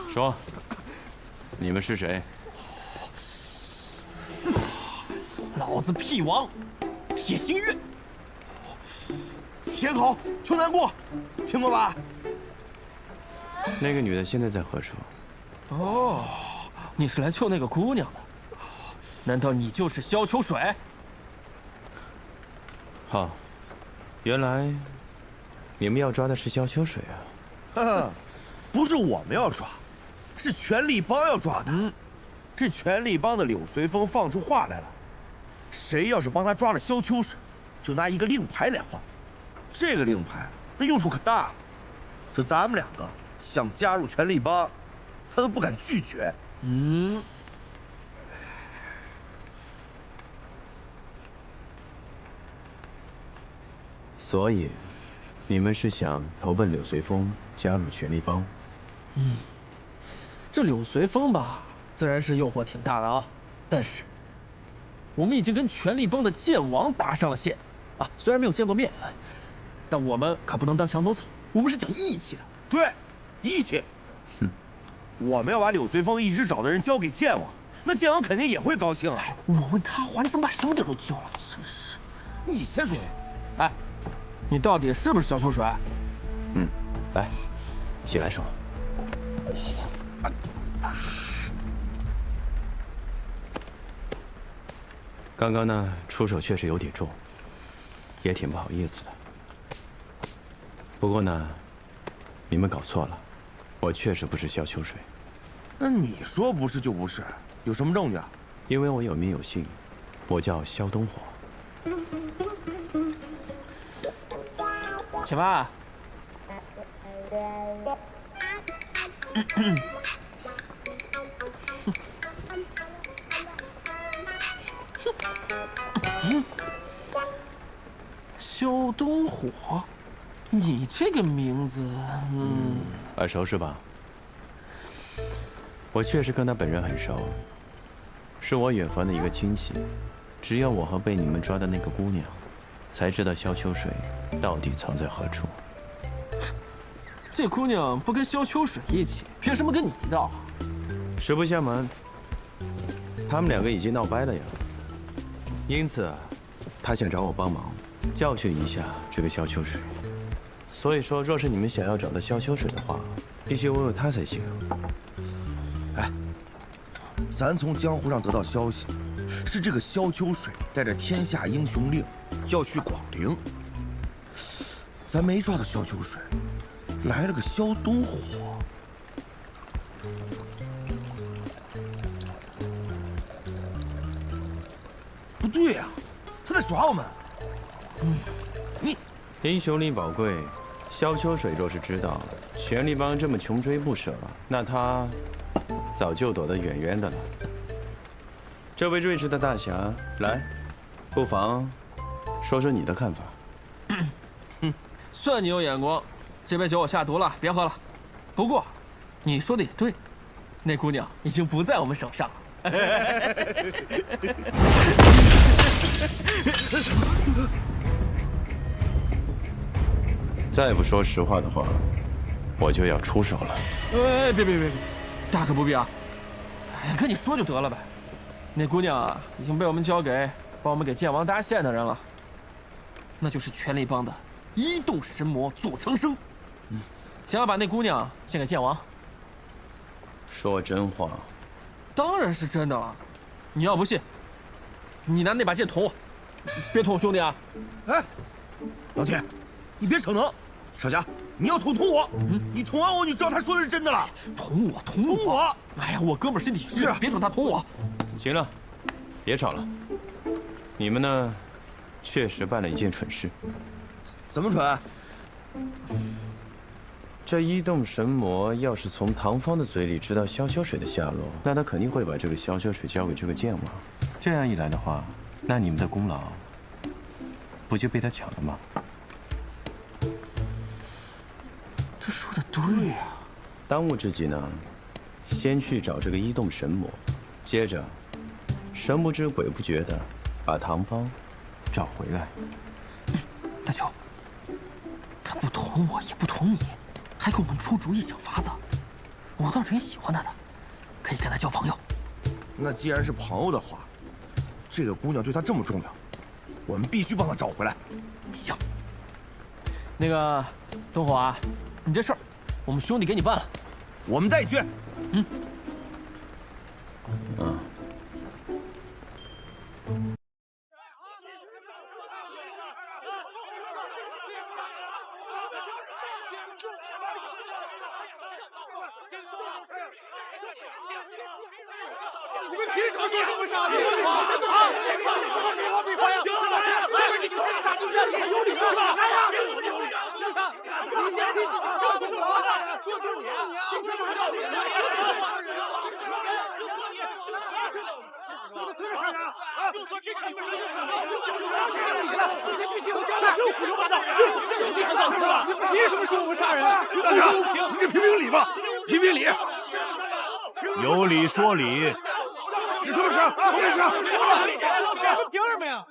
说，你们是谁？老子屁王，铁心月。铁口求难过，听过吧？那个女的现在在何处？哦，你是来救那个姑娘的？难道你就是萧秋水？好，原来你们要抓的是萧秋水啊！哈哈，不是我们要抓。是权力帮要抓的，这权力帮的柳随风放出话来了，谁要是帮他抓了萧秋水，就拿一个令牌来换。这个令牌那用处可大了，就咱们两个想加入权力帮，他都不敢拒绝。所以，你们是想投奔柳随风，加入权力帮？这柳随风吧，自然是诱惑挺大的啊。但是，我们已经跟权力帮的剑王搭上了线啊，虽然没有见过面，但我们可不能当墙头草，我们是讲义气的。对，义气。我们要把柳随风一直找的人交给剑王，那剑王肯定也会高兴啊。我问他话，你怎么把生地都揪了？真是。你先说。哎，你到底是不是萧秋水？来，起来说。刚刚呢，出手确实有点重，也挺不好意思的。不过呢，你们搞错了，我确实不是萧秋水。那你说不是就不是，有什么证据啊？因为我有名有姓，我叫萧东火。且慢。萧东火，你这个名字，耳熟是吧？我确实跟他本人很熟，是我远房的一个亲戚。只有我和被你们抓的那个姑娘，才知道萧秋水到底藏在何处。这姑娘不跟萧秋水一起，凭什么跟你一道？实不相瞒，他们两个已经闹掰了呀。因此，他想找我帮忙，教训一下这个萧秋水。所以说，若是你们想要找到萧秋水的话，必须问问他才行。哎，咱从江湖上得到消息，是这个萧秋水带着天下英雄令要去广陵。咱没抓到萧秋水，来了个萧东火。不对呀，他在耍我们。你英雄令宝贵，萧秋水若是知道权力帮这么穷追不舍，那他早就躲得远远的了。这位睿智的大侠，来，不妨说说你的看法。算你有眼光，这杯酒我下毒了，别喝了。不过，你说的也对，那姑娘已经不在我们手上了。再不说实话的话，我就要出手了。哎，别，大可不必啊！哎，跟你说就得了呗。那姑娘啊，已经被我们交给帮我们给剑王搭线的人了，那就是权力帮的移动神魔左长生。想要把那姑娘献给剑王。说真话。当然是真的了。你要不信，你拿那把剑捅我，别捅我兄弟啊！哎，老铁，你别逞能。少侠，你要捅我，你捅完我，你知道他说的是真的了。捅我！哎呀，我哥们身体虚，别捅他，捅我。行了，别吵了。你们呢，确实办了一件蠢事。怎么蠢？这移动神魔要是从唐方的嘴里知道萧秋水的下落，那他肯定会把这个萧秋水交给这个剑王。这样一来的话，那你们的功劳不就被他抢了吗？他说的对呀。当务之急呢，先去找这个移动神魔，接着神不知鬼不觉的把唐方找回来。大舅，他不捅我也不捅你，还给我们出主意想法子，我倒是挺喜欢他的，可以跟他交朋友。那既然是朋友的话，这个姑娘对他这么重要，我们必须帮她找回来。行。那个东火啊，你这事儿我们兄弟给你办了，我们再决。你们凭什么说这么傻逼的话？有理吗？行了，你就下大地这里有理是吧？有理啊！你告诉我，说就是你，就是就算这看不上，今天必须有交代！又胡说八道！就你敢造次了？凭什么说我们杀人？徐大侠，你这评评理吧，评评理。有理说理。是不是？我没事。凭什么呀？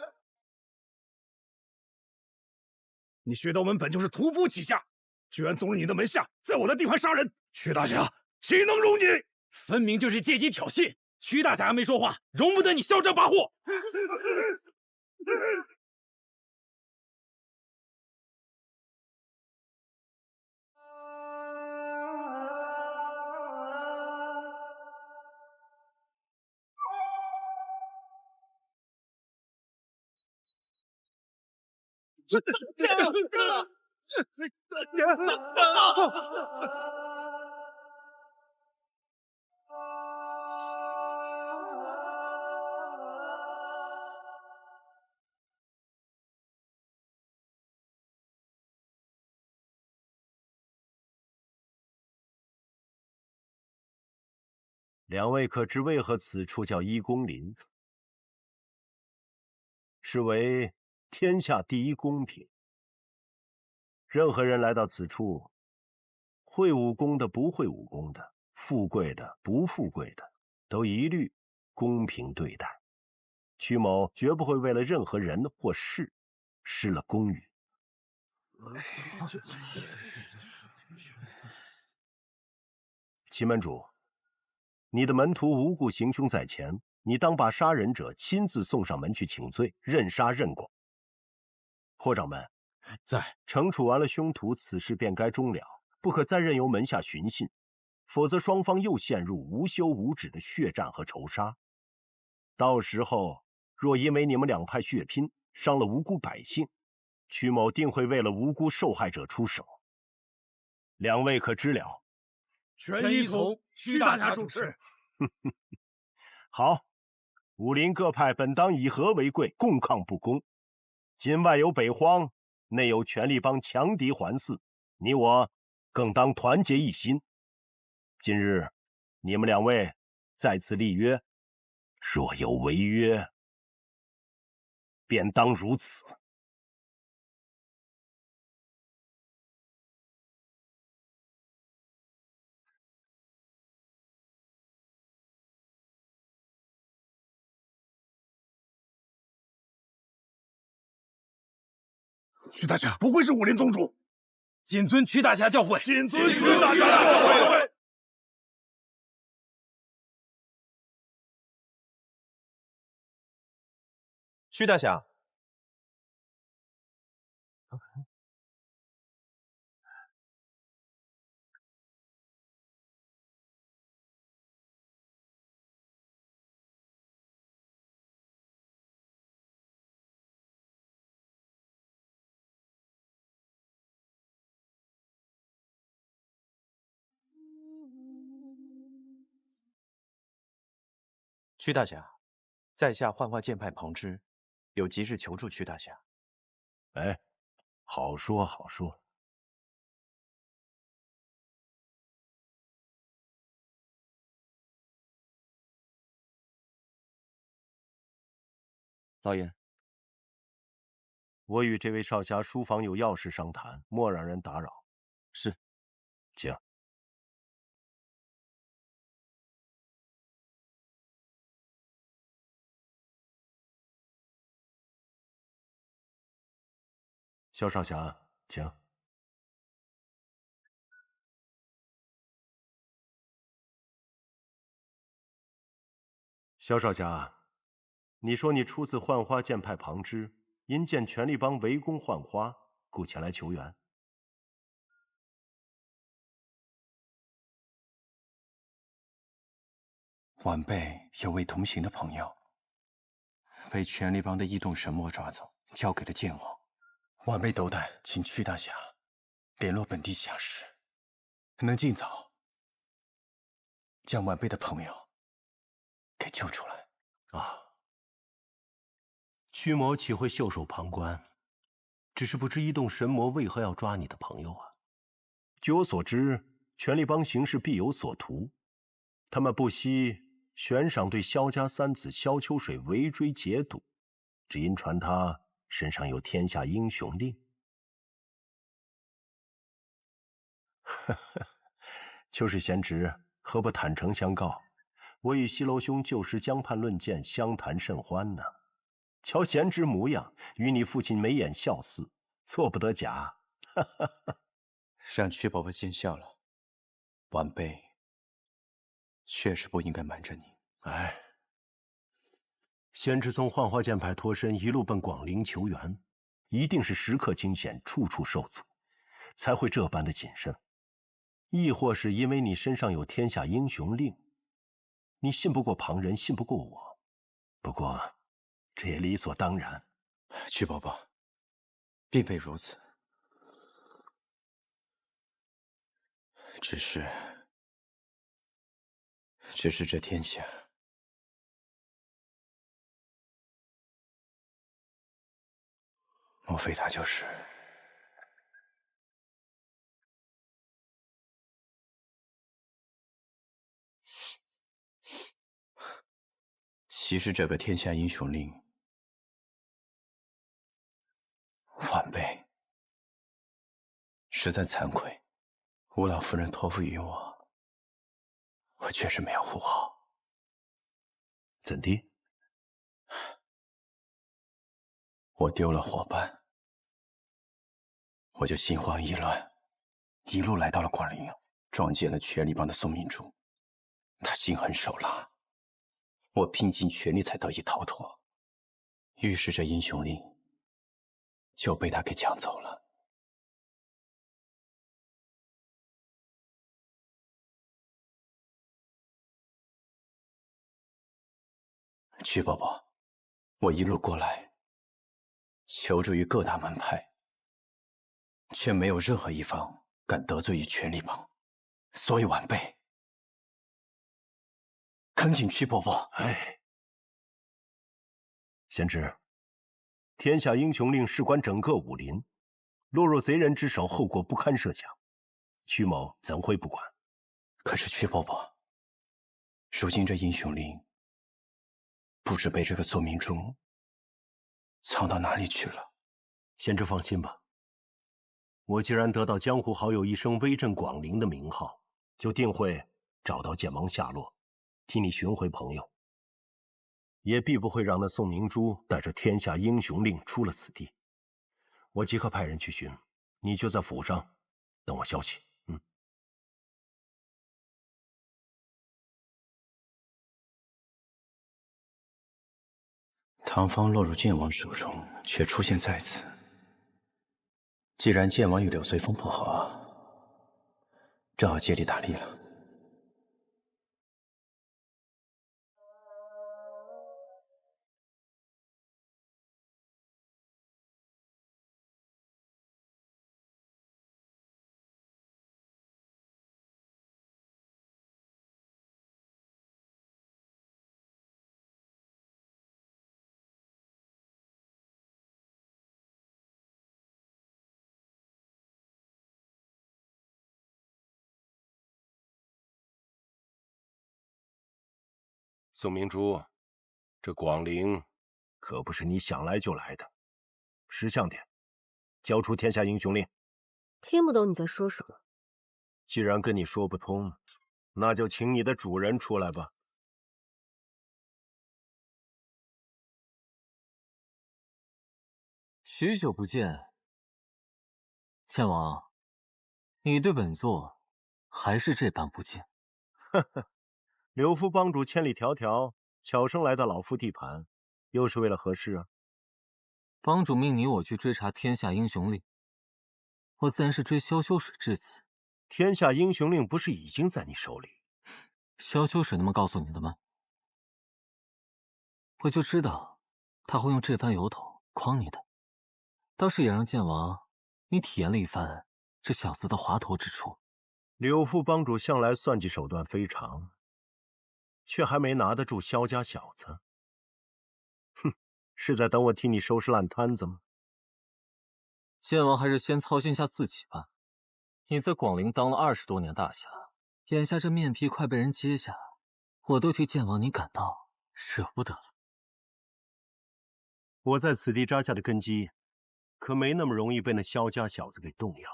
你薛道门本就是屠夫起家，居然纵容你的门下在我的地盘杀人，薛大侠岂能容你？分明就是借机挑衅。屈大侠还没说话，容不得你嚣张跋扈。两位可知为何此处叫一公林？是为天下第一公平，任何人来到此处，会武功的、不会武功的，富贵的、不富贵的，都一律公平对待。曲某绝不会为了任何人或事失了公允。祁门主，你的门徒无故行凶在前，你当把杀人者亲自送上门去请罪，任杀任剐。霍掌门，在。惩处完了凶徒，此事便该终了，不可再任由门下寻衅，否则双方又陷入无休无止的血战和仇杀。到时候若因为你们两派血拼，伤了无辜百姓，曲某定会为了无辜受害者出手。两位可知了？全依从曲大侠主持。好，武林各派本当以和为贵，共抗不公。今外有北荒，内有权力帮强敌环伺，你我更当团结一心。今日你们两位在此立约，若有违约，便当如此。曲大侠不会是武林宗主？谨遵曲大侠教诲。谨遵曲大侠教诲。曲大侠，曲大侠，在下幻化剑派庞之，有急事求助曲大侠。哎，好说好说。老爷，我与这位少侠书房有要事商谈，莫让人打扰。是，请。萧少侠，请。萧少侠，你说你出自幻花剑派庞之，因见权力帮围攻幻花，故前来求援。晚辈有位同行的朋友，被权力帮的异动神魔抓走，交给了剑王。晚辈斗胆请曲大侠联络本地侠士，能尽早将晚辈的朋友给救出来。啊，曲某岂会袖手旁观？只是不知异动神魔为何要抓你的朋友啊？据我所知，权力帮行事必有所图，他们不惜悬赏对萧家三子萧秋水围追截堵，只因传他身上有天下英雄令。秋水贤侄，何不坦诚相告？我与西楼兄旧时江畔论剑，相谈甚欢呢。瞧贤侄模样，与你父亲眉眼笑似，错不得假。让曲伯伯见笑了，晚辈确实不应该瞒着你。哎，贤侄从幻花剑派脱身，一路奔广陵求援，一定是时刻惊险，处处受阻，才会这般的谨慎。亦或是因为你身上有天下英雄令，你信不过旁人，信不过我。不过，这也理所当然。曲伯伯，并非如此，只是这天下，莫非他就是？其实这个天下英雄令，晚辈实在惭愧，吴老夫人托付于我，我确实没有护好。怎地？我丢了伙伴，我就心慌意乱，一路来到了广陵，撞见了权力帮的宋明珠。他心狠手辣，我拼尽全力才得以逃脱。于是这英雄令就被他给抢走了。曲伯伯，我一路过来，求助于各大门派，却没有任何一方敢得罪于权力帮，所以晚辈恳请曲伯伯。哎，贤侄，天下英雄令事关整个武林，落入贼人之手，后果不堪设想。曲某怎会不管？可是曲伯伯，如今这英雄令不知被这个宋明珠藏到哪里去了。贤侄放心吧，我既然得到江湖好友一生威震广陵的名号，就定会找到剑王下落，替你寻回朋友，也必不会让那宋明珠带着天下英雄令出了此地。我即刻派人去寻，你就在府上等我消息。唐方落入剑王手中，却出现在此。既然剑王与柳随风不和，正好借力打力了。宋明珠，这广陵可不是你想来就来的，识相点，交出天下英雄令。听不懂你在说什么。既然跟你说不通，那就请你的主人出来吧。许久不见，剑王，你对本座还是这般不敬。呵呵。柳夫帮主千里迢迢巧生来到老夫地盘，又是为了何事啊？帮主命你我去追查天下英雄令，我自然是追萧秋水至此。天下英雄令不是已经在你手里？萧秋水那么告诉你的吗？我就知道他会用这番由头诓你的，倒是也让剑王你体验了一番这小子的滑头之处。柳夫帮主向来算计手段非常，却还没拿得住萧家小子。哼，是在等我替你收拾烂摊子吗？剑王还是先操心下自己吧。你在广陵当了20多年大侠，眼下这面皮快被人揭下，我都替剑王你感到舍不得了。我在此地扎下的根基，可没那么容易被那萧家小子给动摇。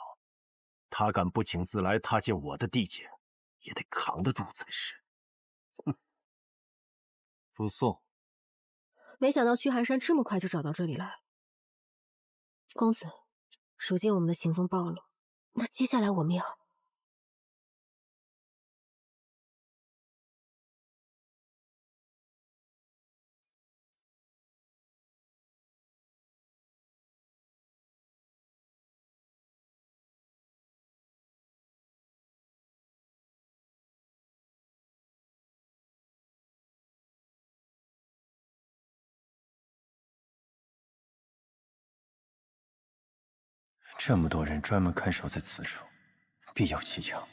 他敢不请自来踏进我的地界，也得扛得住才是。不送。没想到屈寒山这么快就找到这里来。公子，如今我们的行踪暴露，那接下来我们要……这么多人专门看守在此处，必有蹊跷。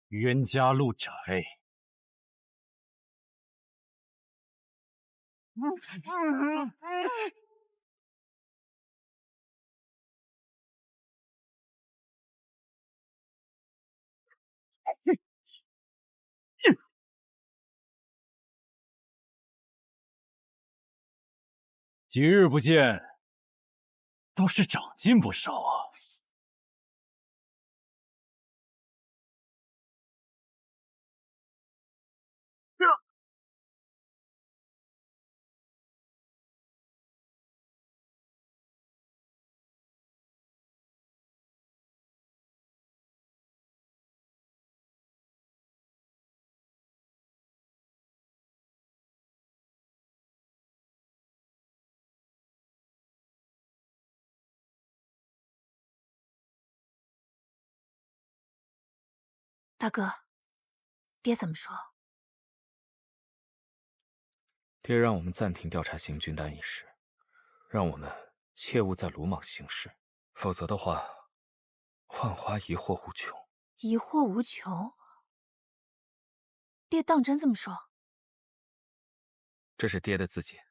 冤家路窄，几日不见，倒是长进不少啊。大哥，爹怎么说？爹让我们暂停调查邢君丹一事，让我们切勿再鲁莽行事，否则的话，浣花疑惑无穷。疑惑无穷？爹当真这么说？这是爹的自解。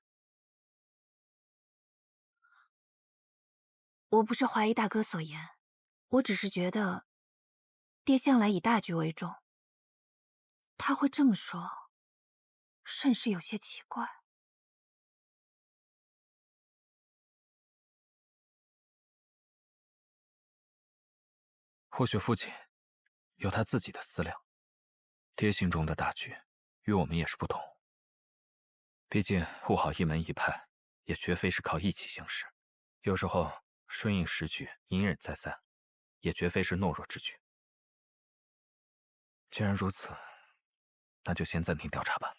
我不是怀疑大哥所言，我只是觉得，爹向来以大局为重，他会这么说，甚是有些奇怪。或许父亲有他自己的思量，爹心中的大局与我们也是不同。毕竟护好一门一派，也绝非是靠义气行事，有时候顺应时局，隐忍再三，也绝非是懦弱之举。既然如此，那就先暂停调查吧。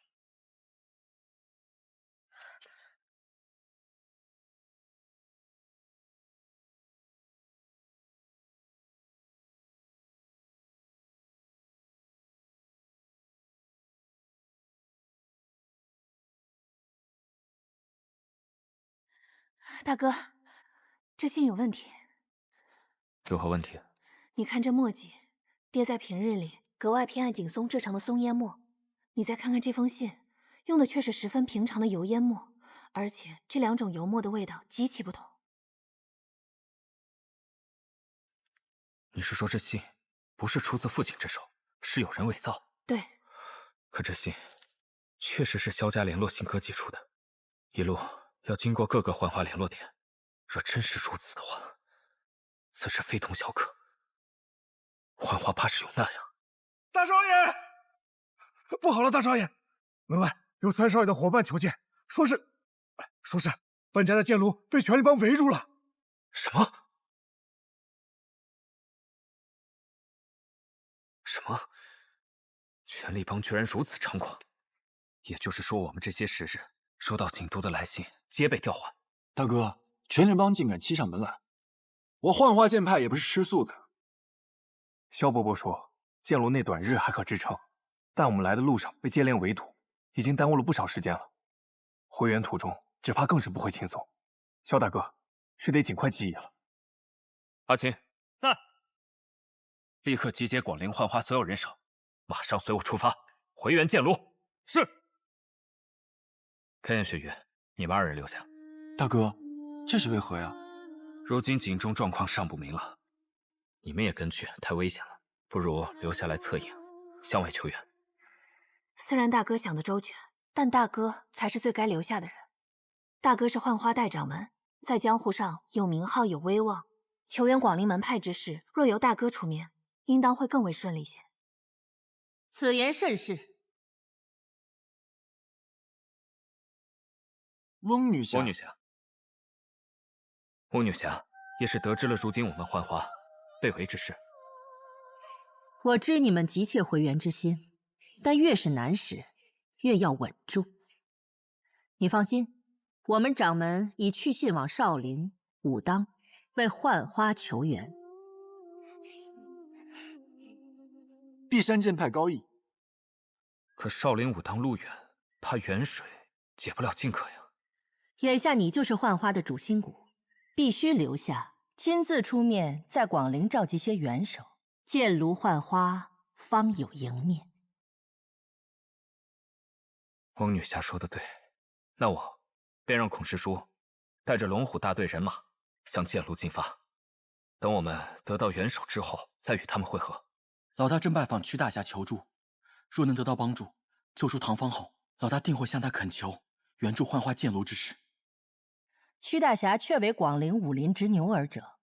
大哥，这信有问题。有何问题？你看这墨迹，爹在平日里格外偏爱景松制成的松烟墨。你再看看这封信，用的却是十分平常的油烟墨，而且这两种油墨的味道极其不同。你是说这信不是出自父亲之手，是有人伪造？对。可这信确实是萧家联络信科寄出的，一路要经过各个幻化联络点。若真是如此的话，此事非同小可。幻化怕是有难呀！大少爷，不好了，大少爷，门外有三少爷的伙伴求见，说是本家的剑炉被权力帮围住了。什么？什么？权力帮居然如此猖狂？也就是说，我们这些时日收到京都的来信，皆被调换。大哥，权力帮竟敢欺上门来，我幻化剑派也不是吃素的。萧伯伯说，剑炉内短日还可支撑，但我们来的路上被接连围堵，已经耽误了不少时间了。回援途中只怕更是不会轻松。萧大哥，须得尽快记忆了。阿琴，在。立刻集结广陵幻花所有人手，马上随我出发，回援剑炉。是。开彦、雪月，你们二人留下。大哥，这是为何呀？如今井中状况尚不明朗，你们也跟去太危险了，不如留下来策应，向外求援。虽然大哥想得周全，但大哥才是最该留下的人。大哥是幻花代掌门，在江湖上有名号有威望，求援广陵门派之事，若由大哥出面，应当会更为顺利些。此言甚是。翁女侠，翁女侠也是得知了如今我们幻花被围之事。我知你们急切回援之心，但越是难时，越要稳住。你放心，我们掌门已去信往少林、武当，为幻花求援。碧山剑派高义，可少林、武当路远，怕远水解不了近渴呀。眼下你就是幻花的主心骨，必须留下，亲自出面在广陵召集些元首，剑炉幻花方有赢面。翁女侠说的对，那我便让孔师叔带着龙虎大队人马向剑路进发。等我们得到援手之后，再与他们会合。老大正拜访屈大侠求助，若能得到帮助，救出唐方后，老大定会向他恳求援助幻化剑炉之事。屈大侠确为广陵武林之牛耳者，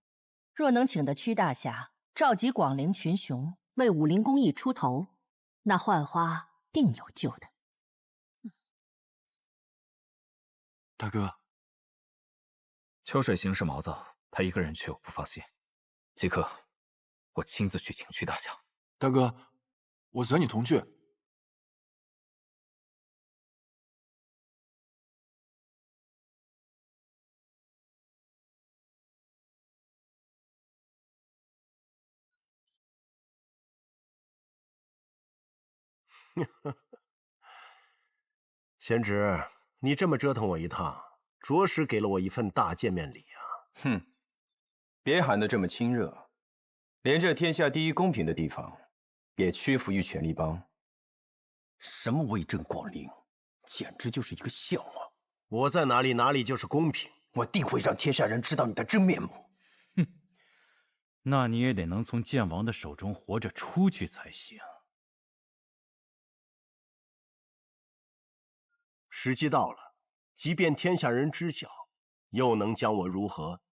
若能请得屈大侠召集广陵群雄为武林公益出头，那幻花定有救的。大哥，秋水行事毛躁，他一个人去我不放心。即刻，我亲自去请屈大侠。大哥，我随你同去。贤侄，你这么折腾我一趟，着实给了我一份大见面礼啊！哼，别喊得这么亲热，连这天下第一公平的地方，也屈服于权力帮。什么威震广陵，简直就是一个笑话。我在哪里，哪里就是公平。我定会让天下人知道你的真面目。那你也得能从剑王的手中活着出去才行。时机到了，即便天下人知晓，又能将我如何？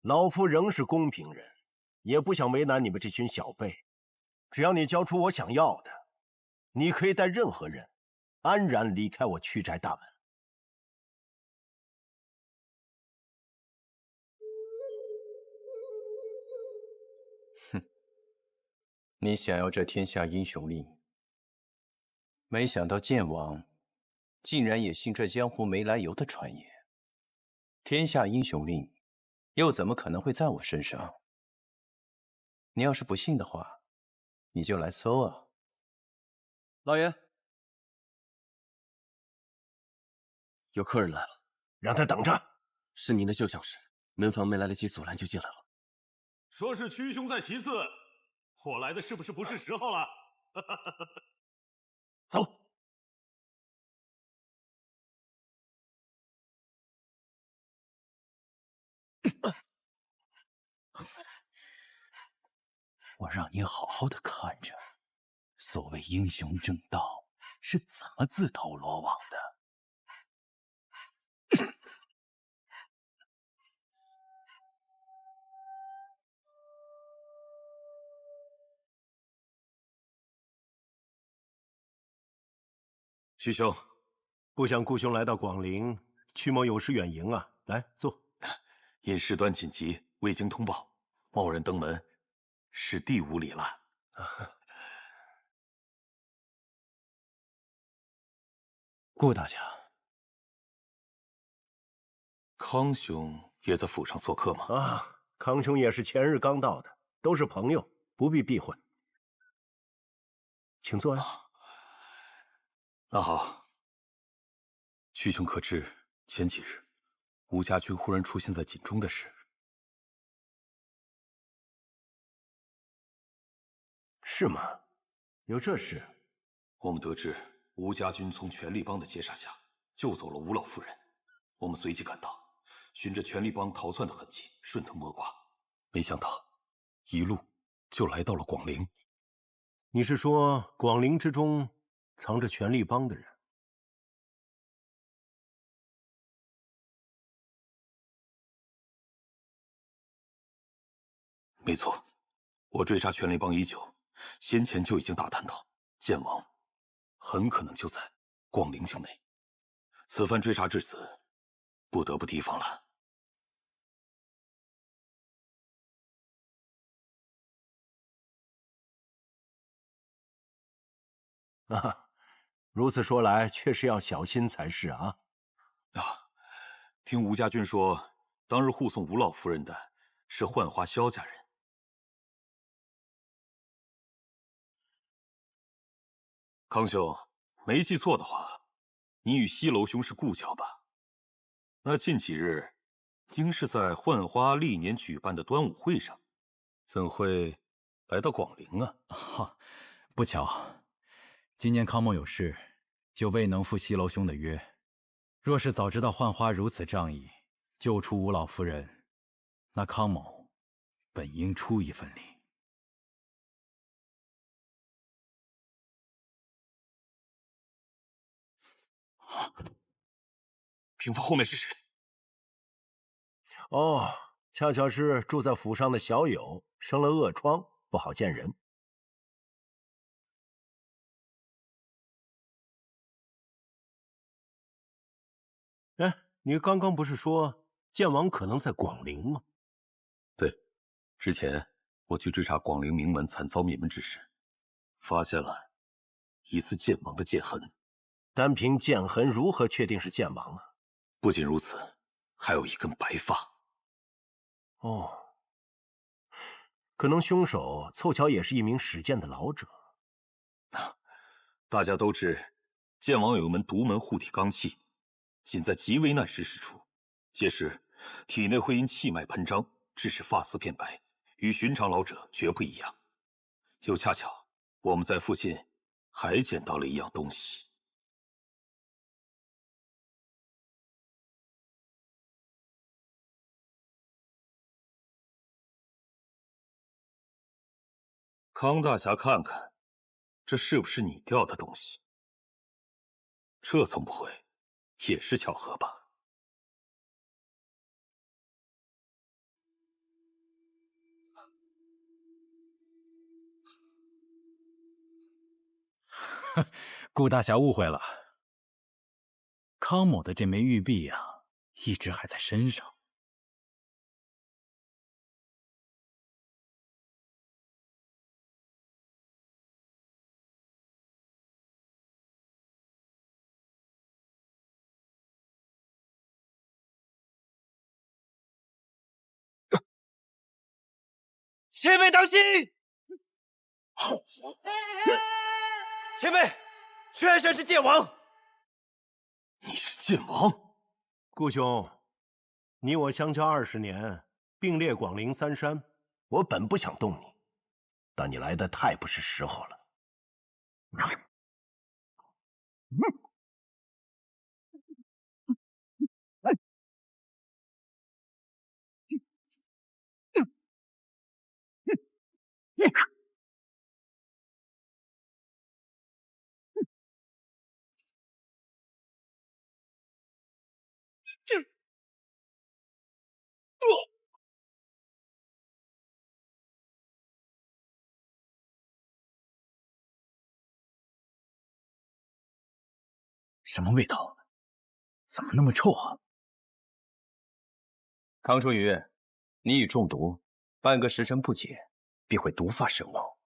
老夫仍是公平人，也不想为难你们这群小辈。只要你交出我想要的，你可以带任何人安然离开我屈宅大门。哼，你想要这天下英雄令，没想到剑王竟然也信这江湖没来由的传言。天下英雄令又怎么可能会在我身上？你要是不信的话，你就来搜啊。老爷，有客人来了，让他等着。是您的旧相士，门房没来得及阻拦就进来了。说是屈兄在其次，我来的是不是时候了？走。我让你好好的看着，所谓英雄正道是怎么自投罗网的。屈兄，不想顾兄来到广陵，屈某有失远迎啊。来坐。因事端紧急，未经通报，贸然登门，是地无礼了。顾大侠，康兄也在府上做客吗？啊，康兄也是前日刚到的，都是朋友，不必避讳。请坐呀。那好。屈兄可知，前几日吴家军忽然出现在锦中的事？是吗？有这事？我们得知吴家军从权力帮的截杀下救走了吴老夫人，我们随即赶到，循着权力帮逃窜的痕迹顺藤摸瓜，没想到一路就来到了广陵。你是说广陵之中藏着权力帮的人？没错，我追查权力帮已久，先前就已经打探到剑王很可能就在广陵境内。此番追查至此，不得不提防了。啊，如此说来，确实要小心才是啊。听吴家军说，当日护送吴老夫人的是浣花萧家人。康兄，没记错的话，你与西楼兄是故交吧？那近几日，应是在浣花历年举办的端午会上，怎会来到广陵啊？不巧，今年康某有事，就未能赴西楼兄的约，若是早知道浣花如此仗义，救出吴老夫人，那康某本应出一份力。屏风后面是谁？哦，恰巧是住在府上的小友，生了恶疮，不好见人。哎，你刚刚不是说剑王可能在广陵吗？对，之前我去追查广陵名门惨遭灭门之事，发现了疑似剑王的剑痕。单凭剑痕，如何确定是剑王啊？不仅如此，还有一根白发。哦，可能凶手凑巧也是一名使剑的老者。大家都知，剑王有一门独门护体罡气，仅在极危难时使出，届时体内会因气脉喷张，致使发丝变白，与寻常老者绝不一样。又恰巧我们在附近还捡到了一样东西。康大侠，看看，这是不是你掉的东西？这总不会也是巧合吧？顾大侠误会了，康某的这枚玉璧啊，一直还在身上。前辈当心！前辈，全身是剑王。你是剑王？顾兄，你我相交20年，并列广陵3山，我本不想动你，但你来的太不是时候了。什么味道？怎么那么臭啊？康舒宇，你已中毒，半个时辰不解，必会毒发身亡。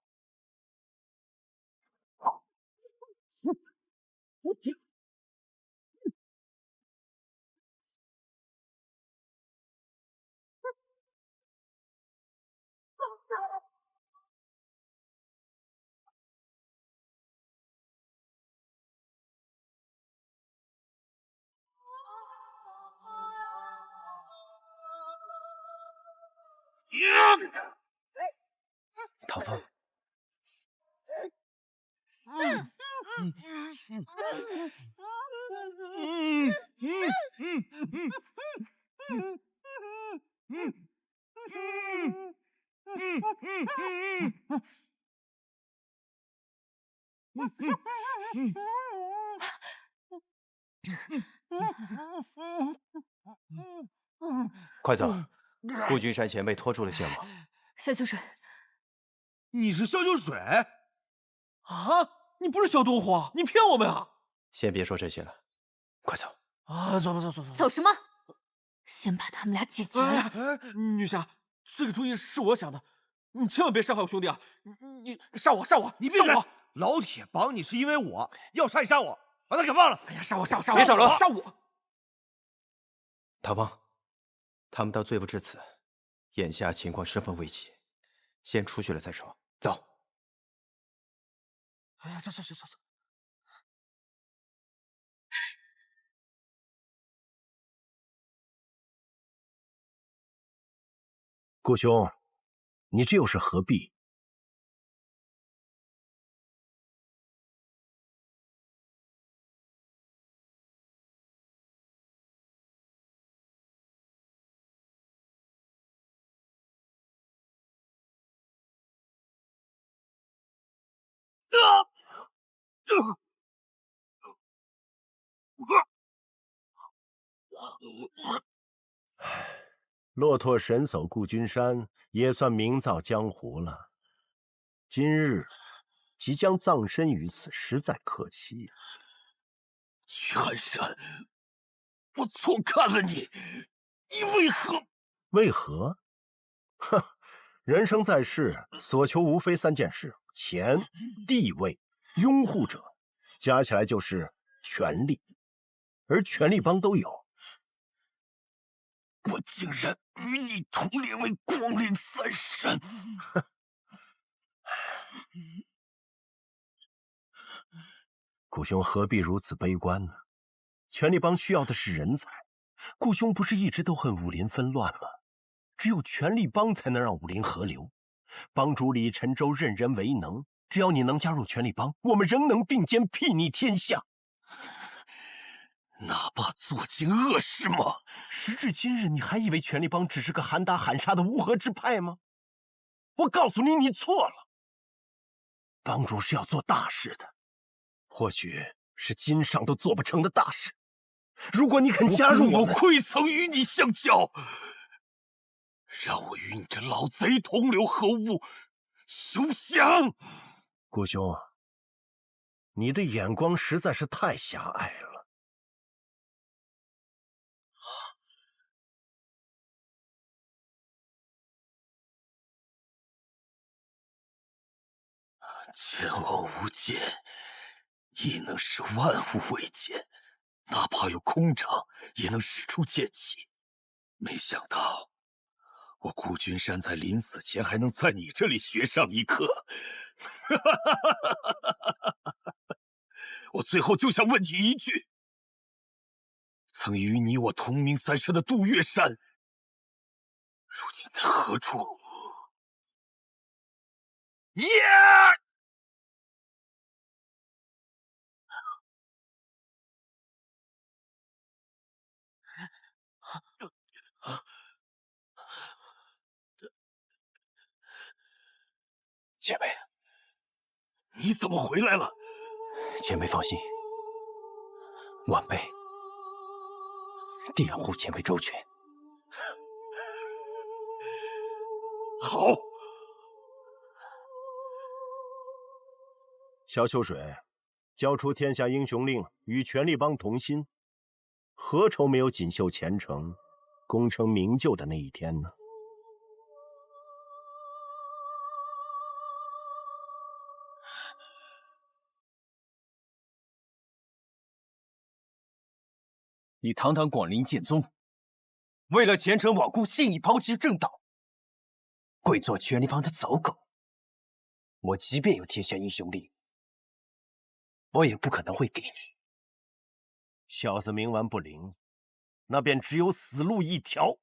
唐风，快走！顾君山前辈拖住了剑王。萧秋水，你是萧秋水？啊！你不是萧东华，你骗我们啊！先别说这些了，快走！啊，走吧，走。走什么？先把他们俩解决了。女侠，这个主意是我想的，你千万别伤害我兄弟啊！你杀我！你闭嘴！老铁绑你是因为我，要杀你杀我，把他给放了！哎呀，杀我！别少了，杀我！唐风，他们倒罪不至此，眼下情况十分危急，先出去了再说。走。哎呀，走。顾兄，你这又是何必？骆驼神叟顾君山也算名噪江湖了，今日即将葬身于此，实在可惜。曲寒山，我错看了你，你为何？为何？哼，人生在世，所求无非3件事：钱、地位、拥护者，加起来就是权力，而权力帮都有。我竟然与你同列为光灵三山！顾兄何必如此悲观呢？权力帮需要的是人才。顾兄不是一直都恨武林纷乱吗？只有权力帮才能让武林合流。帮主李晨舟任人唯能，只要你能加入权力帮，我们仍能并肩睥睨天下。哪怕做尽恶事吗？时至今日，你还以为权力帮只是个喊打喊杀的乌合之派吗？我告诉你，你错了。帮主是要做大事的，或许是今上都做不成的大事。如果你肯加入我们，愧曾与你相交，让我与你这老贼同流合污，休想！顾兄，你的眼光实在是太狭隘了。剑王无剑，亦能使万物为剑；哪怕有空掌，也能使出剑气。没想到，我顾君山在临死前还能在你这里学上一课。我最后就想问你一句：曾与你我同名3山的杜月山，如今在何处？前辈，你怎么回来了？前辈放心，晚辈定要护前辈周全。好。萧秋水，交出天下英雄令，与权力帮同心，何愁没有锦绣前程、功成名就的那一天呢？你堂堂广陵剑宗，为了前程罔顾，信义抛弃正道，跪做权力帮的走狗。我即便有天下英雄令，我也不可能会给你。小子冥顽不灵，那便只有死路一条。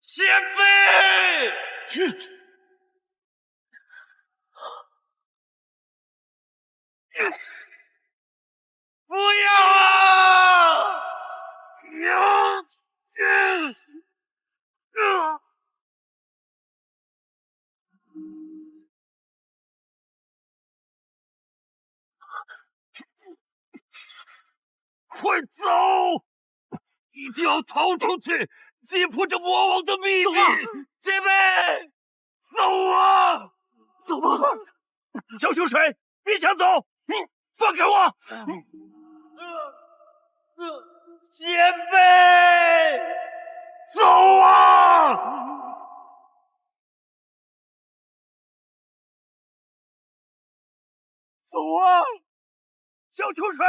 贤妃！不要啊！快走！一定要逃出去，击破这魔王的秘密！姐妹，走啊！走吧！萧秋水，别想走！放开我！姐妹，走啊！走啊！萧秋水！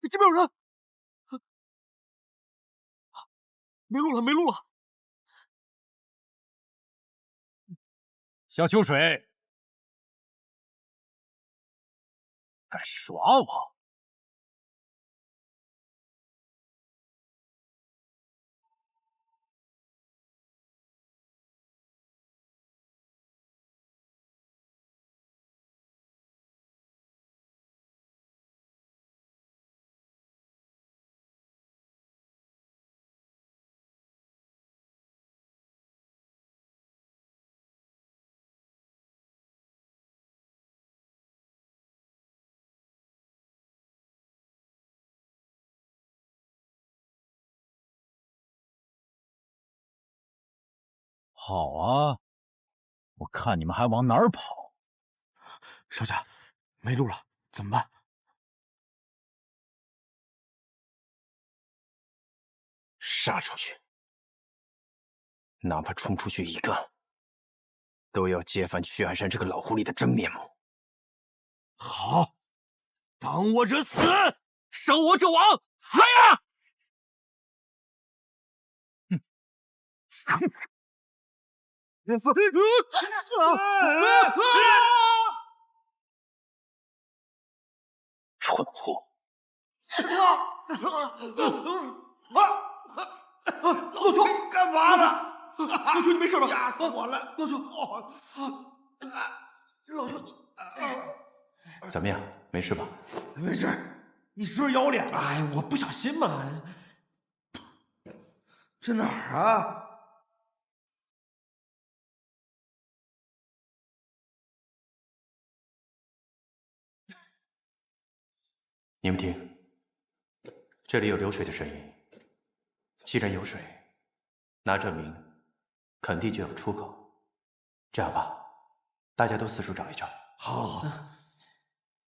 这边有人！没路了，没路了！萧秋水，敢耍我！好啊，我看你们还往哪儿跑？少侠，没路了，怎么办？杀出去，哪怕冲出去一个，都要揭翻屈安山这个老狐狸的真面目。好，当我者死，生我者亡！来呀！蠢货！老邱，你干嘛呢？老邱，你没事吧？压死我了！老邱，老邱，怎么样？没事吧？没事。你是不是咬脸了？哎，我不小心嘛。这哪儿啊？你们听，这里有流水的声音。既然有水，那证明肯定就有出口。这样吧，大家都四处找一找。好，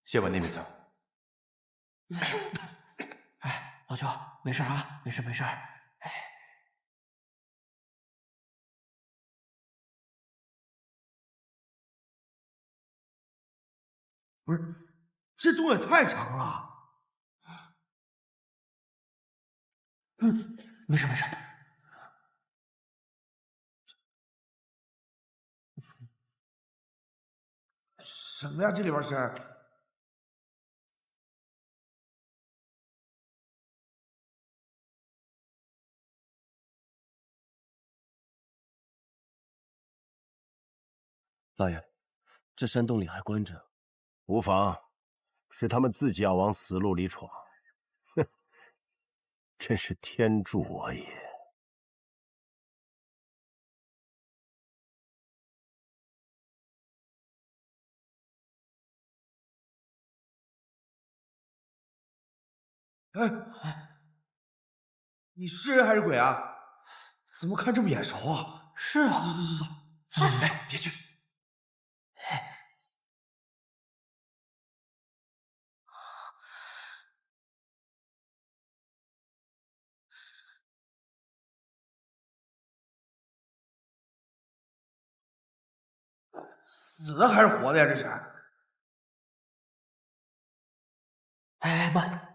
先往那边走。哎，老邱，没事啊，没事没事。不是，这洞也太长了。没事没事。什么呀？这里边是？老爷，这山洞里还关着。无妨，是他们自己要往死路里闯。哼，真是天助我也！哎，你是人还是鬼啊？怎么看这么眼熟啊？是啊，走，哎，别去。死的还是活的呀？这是？哎，慢！